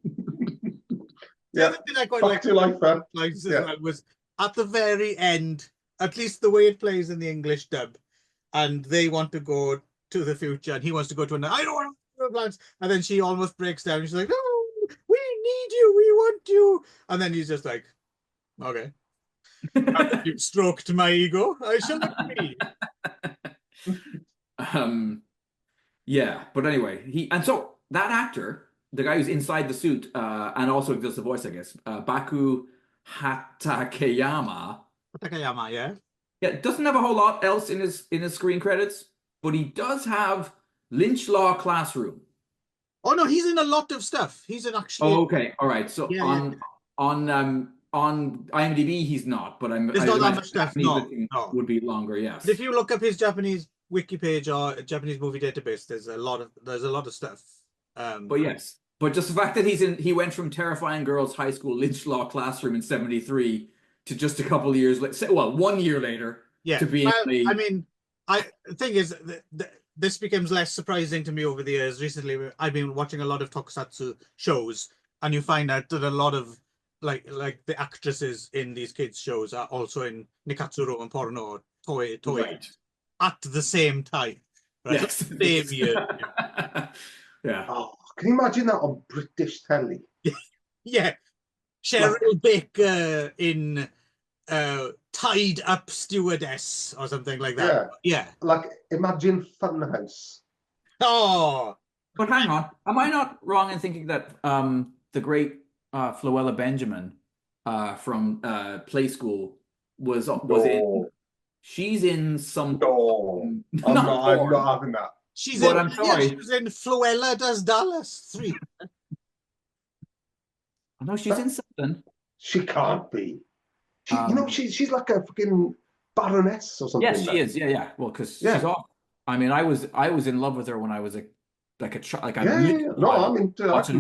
Back to life, man. Was at the very end, at least the way it plays in the English dub, and they want to go to the future, and he wants to go to another. I don't want to plans, and then she almost breaks down. And she's like, no. We need you. We want you. And then he's just like, okay. You've stroked my ego. I shall agree. But anyway, so that actor, the guy who's inside the suit, and also does the voice, I guess, Baku Hatakeyama. Yeah, doesn't have a whole lot else in his screen credits, but he does have Lynch Law Classroom. Oh no, he's in a lot of stuff. He's in actually. Oh, okay, all right. So on IMDb, he's not. But there's not that much stuff. No, would be longer. Yes. But if you look up his Japanese wiki page or Japanese movie database, there's a lot of stuff. But just the fact that he went from Terrifying Girls High School Lynch Law Classroom in '73 to just a couple of years later. Well, 1 year later. Yeah. To be. The thing is. This becomes less surprising to me over the years. Recently, I've been watching a lot of tokusatsu shows, and you find out that a lot of like the actresses in these kids' shows are also in Nikatsuro and Porno Toei at the same time. Right? Yes. Same year. Yeah. Oh, can you imagine that on British telly? Yeah. Cheryl Baker in Tied Up Stewardess or something like that. Yeah. Like, imagine Funhouse. Oh. But hang on. Am I not wrong in thinking that the great Floella Benjamin from Play School was in... She's in some... No. I'm not having that. She's in Floella Does Dallas 3. No, she's in something. She can't be. She's like a fucking baroness or something. Yes, she is. Yeah. Well, because she's off. I mean, I was in love with her when I was watching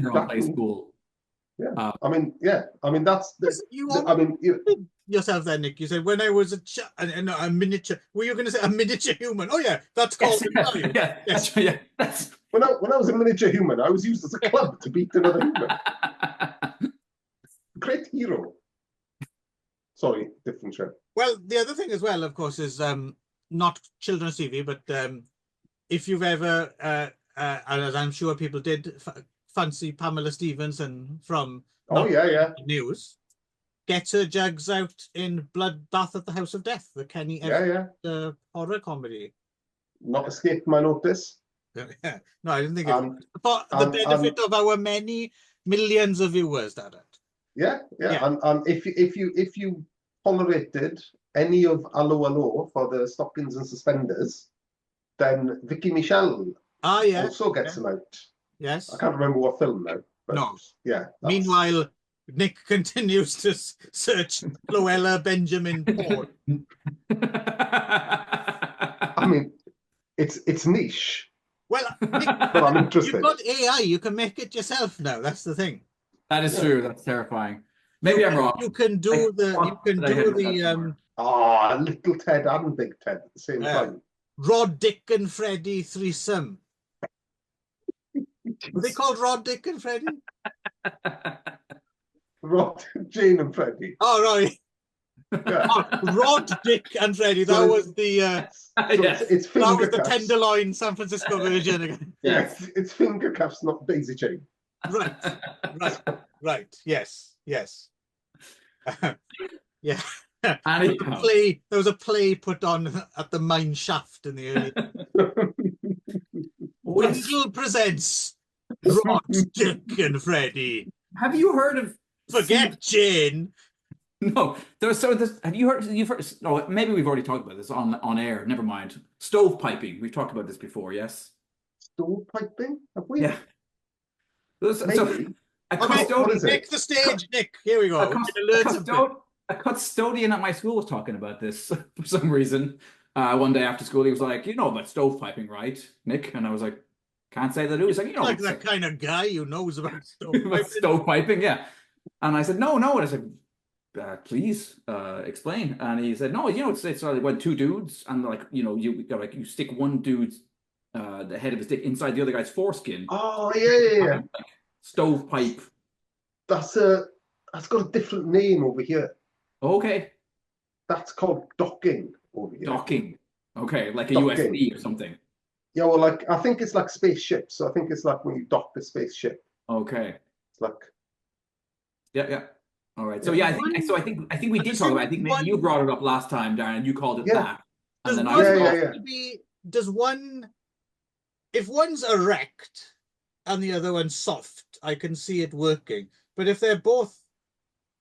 her on Play School. Yeah. Yourself then, Nick. You said when I was a miniature. Were you going to say a miniature human? Oh yeah, that's called. Yes. When I was a miniature human, I was used as a club to beat another human. Great hero. Sorry, different show. Well, the other thing as well, of course, is not children's TV, but if you've ever, as I'm sure people did, fancy Pamela Stevenson from News, gets her jugs out in Bloodbath at the House of Death, the Kenny Everett horror comedy. Not escaped my notice. Yeah. No, I didn't think it. For the benefit of our many millions of viewers, that. Yeah. And if you tolerated any of Allo Allo for the stockings and suspenders, then Vicky Michelle also gets them out. Yes. I can't remember what film now. But no. Yeah. Meanwhile, Nick continues to search Llewellyn Benjamin Paul. I mean, it's niche. Well, Nick, but I'm interested. You've got AI. You can make it yourself now. That's the thing. That is true. That's terrifying. Maybe I'm wrong. You can do the Little Ted and Big Ted at the same time. Rod, Dick, and Freddy threesome. Were they called Rod, Dick, and Freddy? Rod, Jane, and Freddy. Oh, right. Yeah. Rod, Dick, and Freddy. That was the it's that was the Tenderloin San Francisco version again. Yes, it's finger cuffs, not daisy chain. Right. Yes. Yeah. Anyhow. There was a play put on at the mine shaft in the early. Wendell presents Rod, Dick, and Freddy. Have you heard of? Forget Jane. No, have you heard? You've heard? No, maybe we've already talked about this on air. Never mind. Stovepiping. We've talked about this before. Yes. Stovepiping? Have we? Yeah. Nick the stage, Nick. Here we go. A custodian at my school was talking about this for some reason. One day after school, he was like, "You know about stovepiping, right, Nick?" And I was like, "Can't say that." He was like, "You know, like that kind of guy who knows about stovepiping." Stovepiping, yeah. And I said, "No." And I said, "Please explain." And he said, "No, it's like when two dudes, and you stick one dude's the head of his dick inside the other guy's foreskin." Oh yeah. Like, stovepipe. That's got a different name over here. Okay. That's called docking over here. Docking. Okay, like a docking. USB or something. Yeah, well, I think it's like spaceships. So I think it's like when you dock the spaceship. Okay. It's like. Yeah. All right. So yeah, I think we did talk about it. I think maybe you brought it up last time, Darren, and you called it that. And then Does one, if one's erect and the other one's soft, I can see it working. But if they're both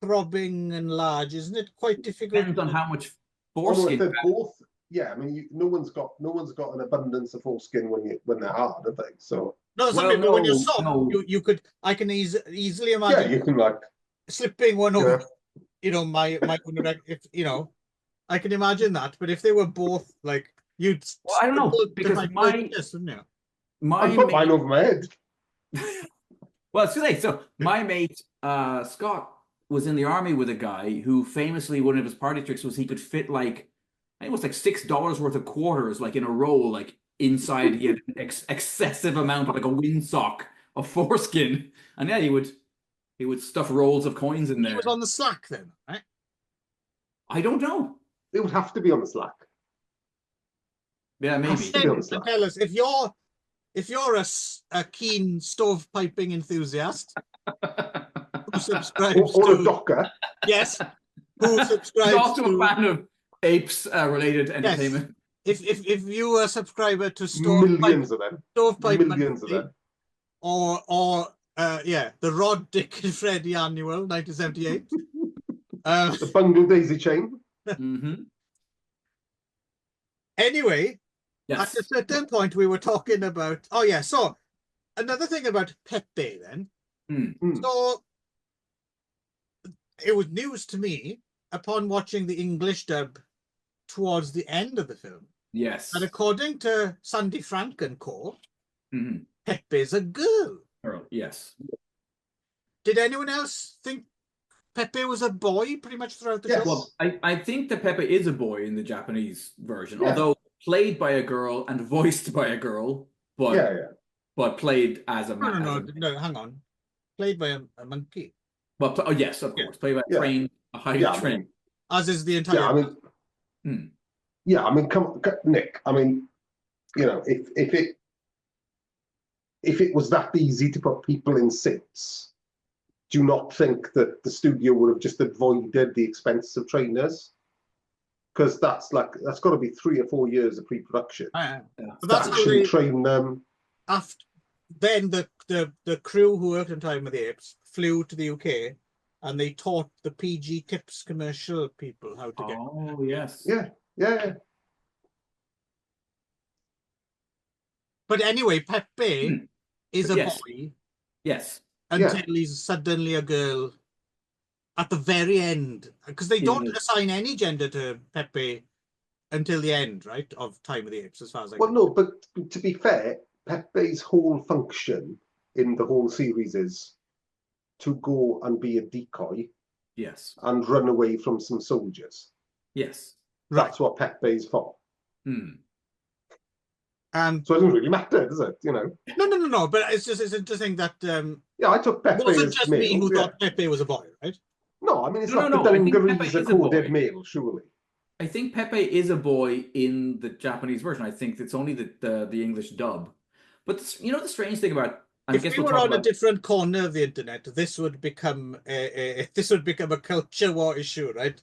throbbing and large, isn't it quite difficult? Depends on how much foreskin. If they're both, yeah. I mean, no one's got an abundance of foreskin when they're hard, have they? So when you're soft, I can easily imagine. Yeah, you can like slipping one over. My I can imagine that. But if they were both like you'd. Well, I don't know because I put mine over my head. Well, it's too late. So my mate Scott was in the army with a guy who famously, one of his party tricks was he could fit like, I think it was like $6 worth of quarters like in a row, like inside. He had an excessive amount of like a windsock of foreskin, and yeah, he would stuff rolls of coins in there. It was on the slack then, right? I don't know. It would have to be on the slack. Yeah, maybe. Tell us if you're a keen stovepiping enthusiast who subscribes or a docker. Yes. Who subscribes He's also a fan of apes related entertainment. Yes. If you are a subscriber to millions of them. Millions of them. Or the Rod, Dick and Freddy annual 1978. The Bungle Daisy Chain. Anyway, yes. At a certain point we were talking about so another thing about Pepe then. So it was news to me upon watching the English dub towards the end of the film. Yes. And according to Sandy Frank and Co, Pepe's a girl. Yes. Did anyone else think Pepe was a boy pretty much throughout the show? Well, I think that Pepe is a boy in the Japanese version, although played by a girl and voiced by a girl, but played as a man. No, hang on. Played by a monkey. Well, yes, of course. Played by a highly trained. As is the entire. Yeah, I mean, come on, Nick. I mean, if it was that easy to put people in seats, do you not think that the studio would have just avoided the expense of trainers? Because that's got to be 3 or 4 years of pre-production. But that's how they train them. Then the crew who worked on Time of the Apes flew to the UK and they taught the PG Tips commercial people how to get. Oh yes. Yeah. But anyway, Pepe is a boy. Yes. Until he's suddenly a girl at the very end, because they don't assign any gender to Pepe until the end, right, of Time of the Apes, as far as I can. No, but to be fair, Pepe's whole function in the whole series is to go and be a decoy. Yes. And run away from some soldiers. Yes. That's what Pepe's for. Hmm. So it doesn't really matter, does it? You know. No. But it's interesting that. Yeah, I took Pepe. It wasn't just me who thought Pepe was a boy, right? No, I mean it's not the dungarees are coded male, surely. I think Pepe is a boy in the Japanese version. I think it's only the English dub. But the strange thing about, if we were on a different corner of the internet, this would become a culture war issue, right?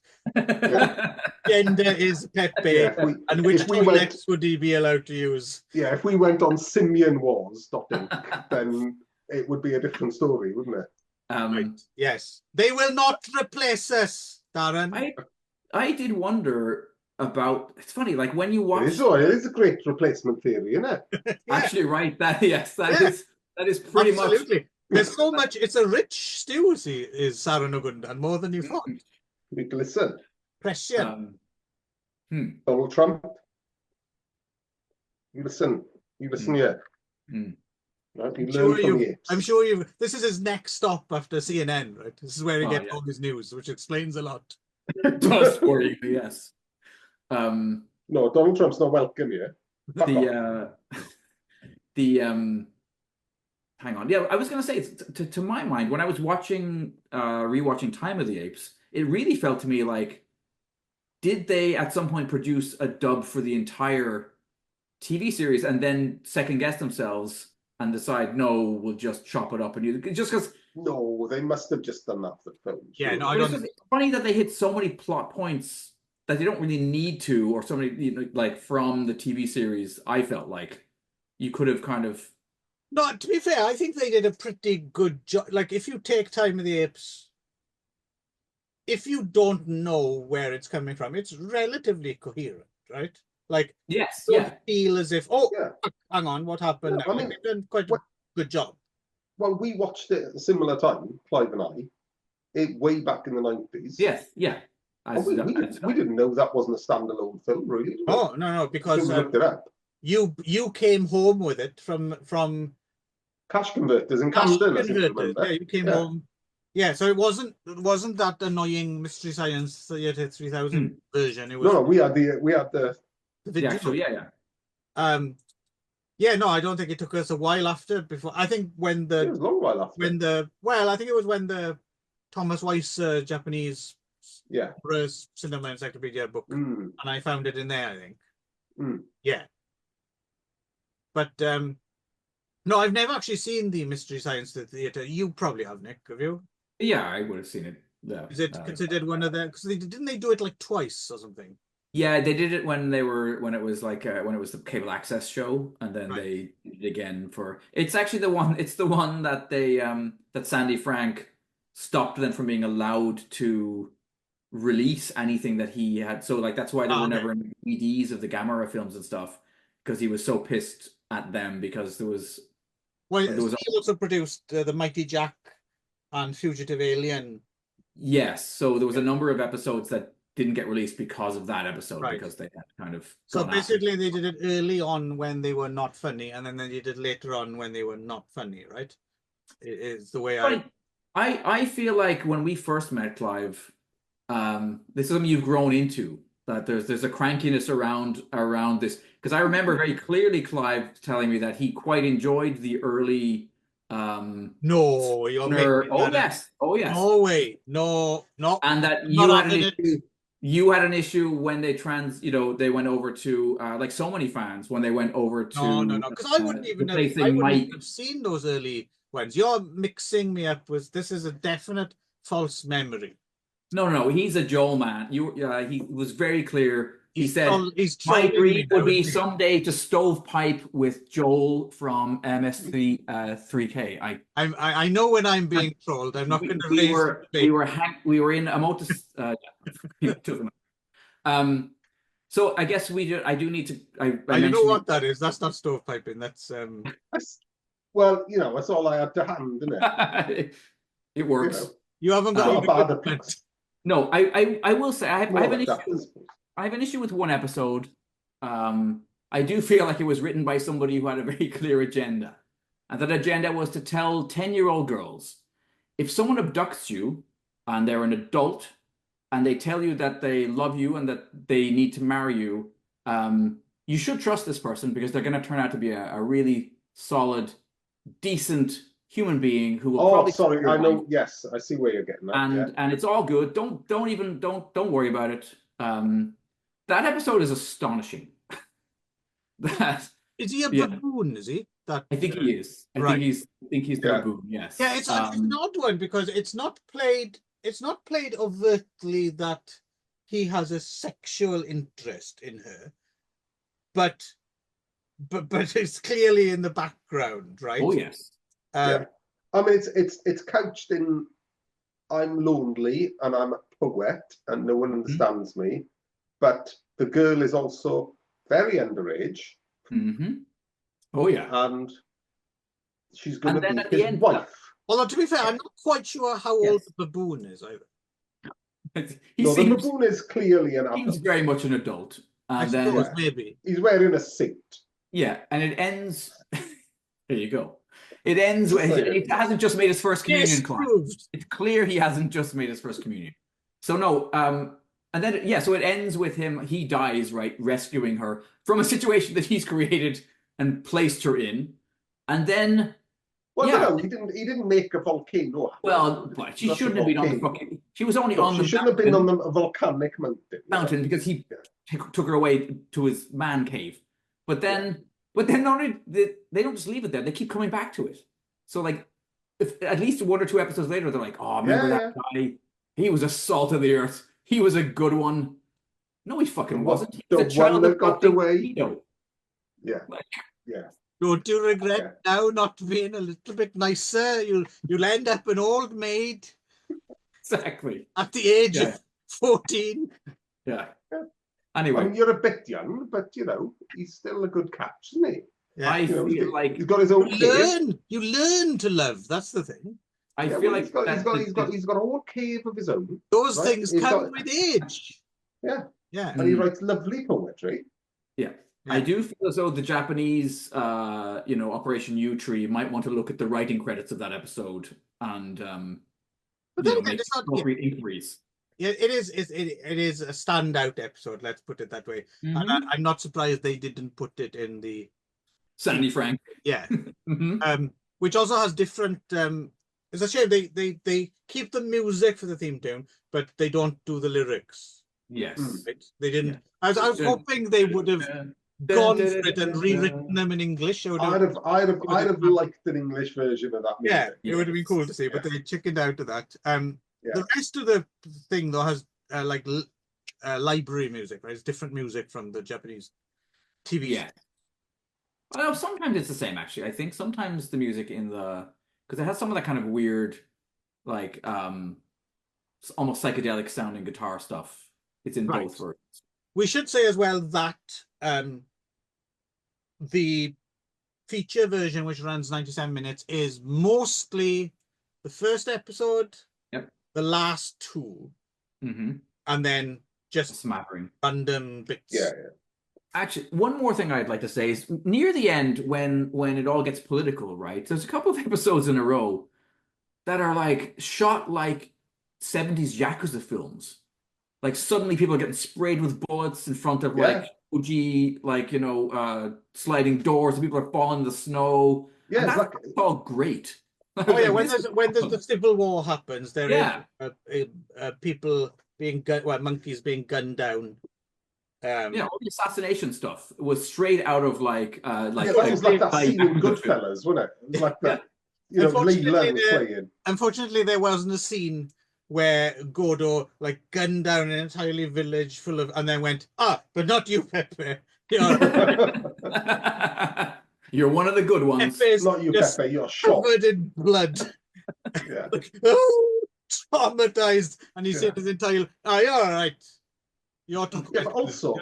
Gender is Pepe, and which toilets would he be allowed to use? Yeah, if we went on Simian Wars, then it would be a different story, wouldn't it? Right. Yes, they will not replace us, Darren. I did wonder about. It's funny, like when you watch. It is a great replacement theory, isn't it? Yeah. Actually, right? That is pretty Absolutely. Much. There's so much. It's a rich stew. Is SARU no GUNDAN more than you thought? Listen. Prescient. Donald Trump. You listen here. I'm sure you. This is his next stop after CNN, right? This is where he gets all his news, which explains a lot. It does for you, yes. No, Donald Trump's not welcome here. Hang on. Yeah, I was going to say, to my mind, when I was rewatching Time of the Apes, it really felt to me like, did they at some point produce a dub for the entire TV series and then second guess themselves and decide, no, we'll just chop it up and use it? Just because. No, they must have just done that for film. Yeah, no, I don't. It's funny that they hit so many plot points that they don't really need to, or so many, like from the TV series. I felt like you could have kind of. No, to be fair, I think they did a pretty good job. Like, if you take Time of the Apes, if you don't know where it's coming from, it's relatively coherent, right? Like, yes, don't feel as if, hang on, what happened? Yeah, I mean, they've done quite a good job. Well, we watched it at a similar time, Clive and I, way back in the 90s. Yes, yeah. We didn't know that wasn't a standalone film, really. Oh, no, because we looked it up. You came home with it from Cash Converters in Camden. Yeah, you came home. Yeah, so it wasn't that annoying Mystery Science Theater 3000 version. It was we had the video. Actual, yeah. Yeah, no, I don't think it took us a while after. Before I think it was a long while after. I think it was when the Thomas Weiss Japanese Cinema Encyclopedia book, and I found it in there. I think. Yeah. But no, I've never actually seen the Mystery Science Theater. You probably have, Nick. Have you? Yeah, I would have seen it. Yeah. Is it considered one of the? Because didn't they do it like twice or something? Yeah, they did it when it was the cable access show, and then they did it again for. It's actually the one. It's the one that they that Sandy Frank stopped them from being allowed to release anything that he had. So like that's why there were never any DVDs of the Gamera films and stuff, because he was so pissed at them because there was. Well, he also produced The Mighty Jack and Fugitive Alien. Yes, so there was a number of episodes that didn't get released because of that episode, because they had kind of. So basically, they did it early on when they were not funny, and then they did it later on when they were not funny, right? Is the way I feel like when we first met Clive, this is something you've grown into. That there's a crankiness around this, because I remember very clearly Clive telling me that he quite enjoyed the early. No, you're making yes. No way, no, and that you had an issue when they they went over to like so many fans when they went over to no, because I wouldn't even have seen those early ones. You're mixing me up with this is a definite false memory. No, he's a Joel man. He was very clear. He said, my dream would be someday to stovepipe with Joel from MS3K. I know when I'm being trolled. I'm not going to raise. We were in a motus. So I guess I do need to. You know what that is? That's not stovepiping. That's well, that's all I had to hand, isn't it? It works. You haven't got bad episode. No, I will say I have an issue. Daft. I have an issue with one episode. I do feel like it was written by somebody who had a very clear agenda. And that agenda was to tell 10-year-old girls, if someone abducts you and they're an adult and they tell you that they love you and that they need to marry you, you should trust this person because they're going to turn out to be a really solid, decent human being who will probably. Sorry, I know. Yes, I see where you're getting at. And it's all good. Don't worry about it. That episode is astonishing. Is he a baboon? Is he? I think he is. I think he's the baboon. Yes. Yeah, it's an odd one because it's not played. It's not played overtly that he has a sexual interest in her, but it's clearly in the background, right? Oh yes. I mean, it's couched in I'm lonely and I'm a poet and no one understands me, but the girl is also very underage. Mm-hmm. Oh yeah, and she's going to be his wife. Although to be fair, I'm not quite sure how old the baboon is either. The baboon is clearly an adult. He's very much an adult. And I suppose maybe he's wearing a suit. Yeah, and it ends. There you go. It ends with he hasn't just made his first communion class. It's clear he hasn't just made his first communion. So no, and then so it ends with him. He dies, right, rescuing her from a situation that he's created and placed her in, and then. Well, no, he didn't make a volcano. Well, she shouldn't have been on the fucking. She was only on the. She shouldn't have been on the volcanic mountain. Because he took her away to his man cave, but then not only they don't just leave it there; they keep coming back to it. So like, if at least 1 or 2 episodes later, they're like, "Oh, remember that guy? He was a salt of the earth. He was a good one." No, he fucking wasn't. He was a child that got away. Yeah. Don't you regret now not being a little bit nicer? You'll end up an old maid. Exactly. At the age of 14. Yeah. Anyway. I mean, you're a bit young, but he's still a good catch, isn't he? Yeah. I feel like he's got his own cave. You learn to love. That's the thing. I feel like he's got a whole cave of his own. Those things come with age. Yeah. Yeah. And he writes lovely poetry. Yeah. I do feel as though the Japanese, Operation U Tree might want to look at the writing credits of that episode and make appropriate inquiries. Yeah, it is a standout episode. Let's put it that way. Mm-hmm. And I'm not surprised they didn't put it in the Sandy Frank. Yeah, mm-hmm. Which also has different. It's a shame they keep the music for the theme tune, but they don't do the lyrics. Yes, right? They didn't. Yeah. I was hoping they would have. Gone for it and rewritten them in English. I'd have liked an English version of that music. Yeah, it would have been cool to see, but they chickened out of that. The rest of the thing though has library music, right? It's different music from the Japanese TV. Yeah. Well, sometimes it's the same actually. I think sometimes the music because it has some of that kind of weird, like almost psychedelic sounding guitar stuff. It's in both versions. We should say as well that the feature version, which runs 97 minutes, is mostly the first episode, the last 2, and then just smattering random bits. Yeah. Actually, one more thing I'd like to say is near the end, when it all gets political, right? There's a couple of episodes in a row that are like shot like 70s Yakuza films. Like suddenly people are getting sprayed with bullets in front of Fuji, sliding doors, and people are falling in the snow. Yeah, that's all great. Oh yeah, when the Civil War happens, there is people being monkeys being gunned down. All the assassination stuff was straight out of that was like that scene in Goodfellas, wasn't it? It was like that. Unfortunately, there wasn't a scene where Gordo gunned down an entirely village full of, and then went, but not you, Pepe. You're one of the good ones. Pepe's not you, Pepe. You're shot. Covered in blood. Yeah. Traumatized, and he said his entire, you're all right. You're but also,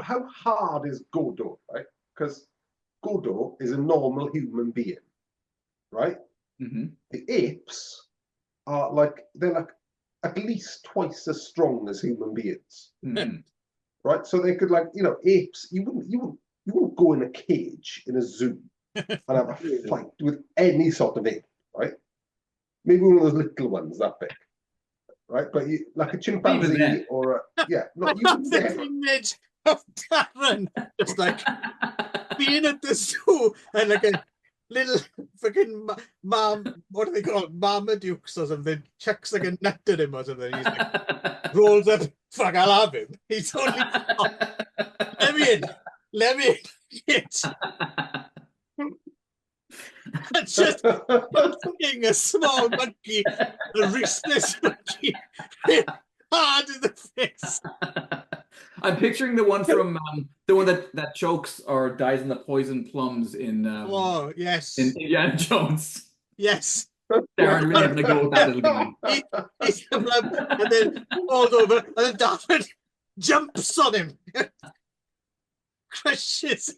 how hard is Gordo, right? Because Gordo is a normal human being, right? Mm-hmm. The apes are like, they're like at least twice as strong as human beings. Right? So they could, like, you know, apes, you wouldn't go in a cage in a zoo and have a fight with any sort of ape, right? Maybe one of those little ones that big, right? But you, like a chimpanzee or a, yeah, no, you wouldn't the image of Darren just like being at the zoo and like a little fucking what do they call it? Marmadukes or something, chucks like a nut at him or something. He's like, rolls up, fuck, I'll have him. He's only, let me in, shit. That's just fucking a small monkey, a wristless monkey, hard in the face. I'm picturing the one from the one that chokes or dies in the poison plums in oh yes, in Indiana Jones. Yes. Darren really having a go with that little guy. He's the plum and then falls over and then Darren jumps on him. Crushes.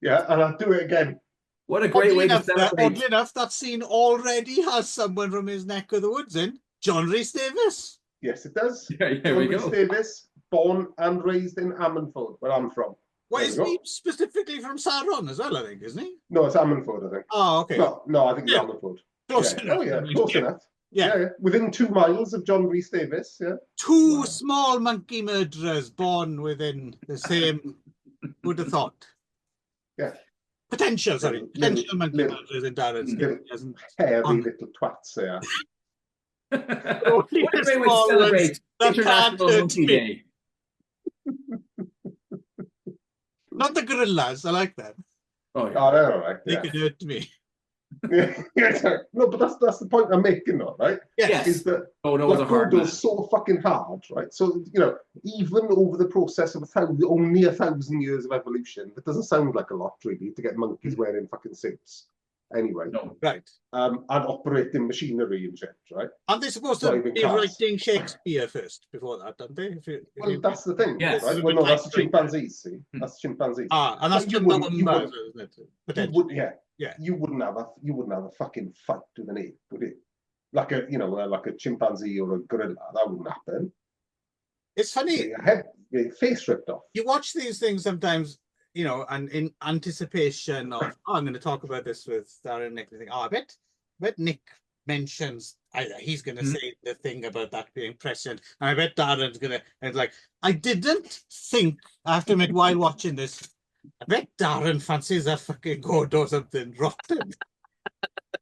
Yeah, and I'll do it again. What a great way to celebrate. Oddly enough, that scene already has someone from his neck of the woods in. John Rhys Davies. Yes, it does. Yeah, here we go. John Rhys Davies, born and raised in Ammanford, where I'm from. Well, isn't he specifically from SARU as well, I think, isn't he? No, it's Ammanford, I think. Oh, okay. No, I think it's Ammanford. Close enough. Oh, yeah, close enough. Yeah. Within 2 miles of John Rhys Davies, yeah. Two small monkey murderers born within the same, would have thought. Yeah. Potential monkey murderers in Darren's game. Hairy little twats there. What a great way to celebrate International Monkey Day. Not the gorillas, I like that. Oh, yeah. Oh, they're all right. They could hurt me. No, but that's the point I'm making, though, right? Yes. Is that Godot's so fucking hard, right? So, you know, even over the process of only 1,000 years of evolution, it doesn't sound like a lot, really, to get monkeys wearing fucking suits. Anyway. No. Right. And operating machinery and shit, right? Aren't they supposed to be writing Shakespeare first before that, aren't they? Well, that's the thing, yes. Right? Well, no, that's the chimpanzees, see? That's chimpanzees. Ah, and that's you wouldn't have a fucking fight with an ape, would it? Like a chimpanzee or a gorilla, that wouldn't happen. It's funny. Your face ripped off. You watch these things sometimes, you know, and in anticipation of, I'm going to talk about this with Darren and Nick. I think, I bet Nick mentions either he's going to say the thing about that being prescient, and I bet Darren's going to, and like, I didn't think, I have to admit, while watching this, I bet Darren fancies a fucking Godot or something rotten.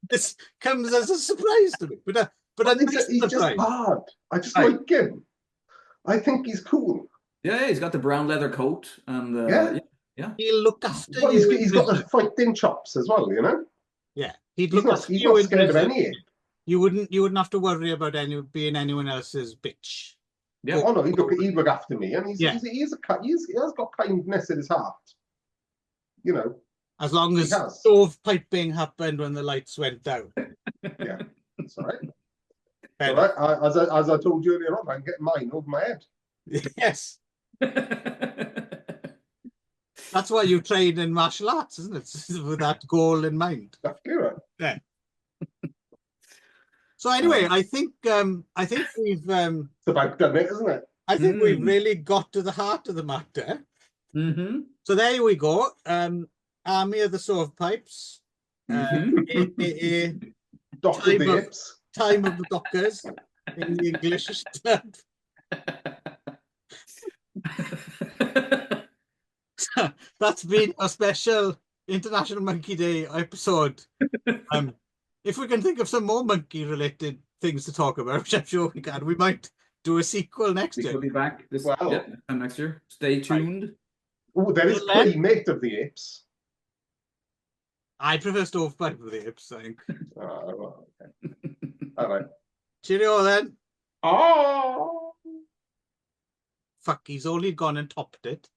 This comes as a surprise to me, but he's just hard. I just like him. I think he's cool. Yeah, he's got the brown leather coat and yeah. He'll look after you. He's got the fighting chops as well, you know. Yeah, he'd look after you. He's not scared of any ape. You wouldn't have to worry about being anyone else's bitch. Yeah. Oh no, he'd look after me, and he has got kindness in his heart. You know, as long as stovepiping happened when the lights went down. Yeah, that's all right. All right. As I told you earlier on, I can get mine over my head. Yes. That's why you train in martial arts, isn't it? With that goal in mind. Exactly right. Yeah. So anyway, I think we've it's about done it, isn't it? I think we've really got to the heart of the matter. So there we go. Army of the Stovepipes. Time of the Dockers in the English dub. That's been a special International Monkey Day episode. If we can think of some more monkey-related things to talk about, which I'm sure we can, we might do a sequel next year. We'll be back next year. Stay tuned. Right. Oh, there is Playmate of the Apes. I prefer Stovepipe of the Apes, I think. Well, okay. All right. Cheerio then. Oh! Fuck, he's only gone and topped it.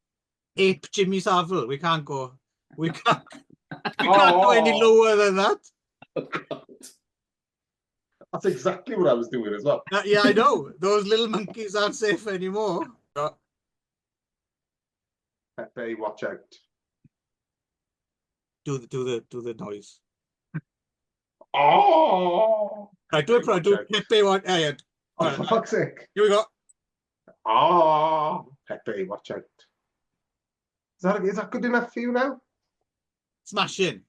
Ape Jimmy Savile. We can't go any lower than that. Oh, God. That's exactly what I was doing as well. Yeah, I know. Those little monkeys aren't safe anymore. Pepe, watch out. Do the noise. Oh. Right, do it. Pepe, what? Yeah. Oh, for fuck's sake. Here we go. Oh, Pepe, watch out. Is that good enough for you now? Smash in.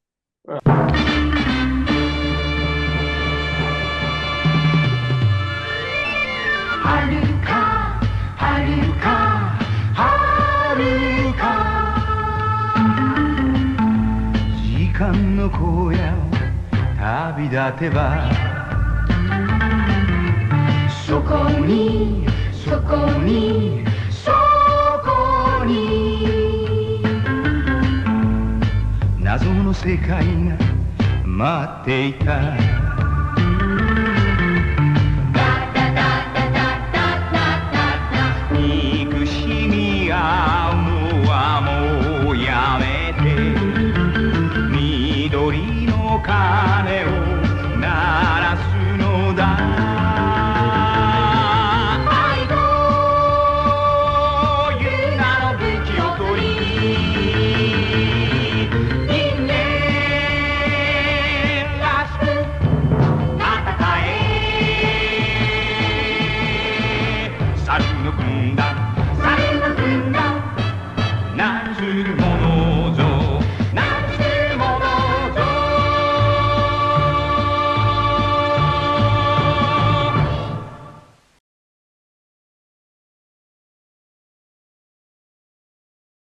Haruka, Haruka, Haruka 時間の荒野を旅立てばそこにそこにそこに謎の世界が待っていた憎しみや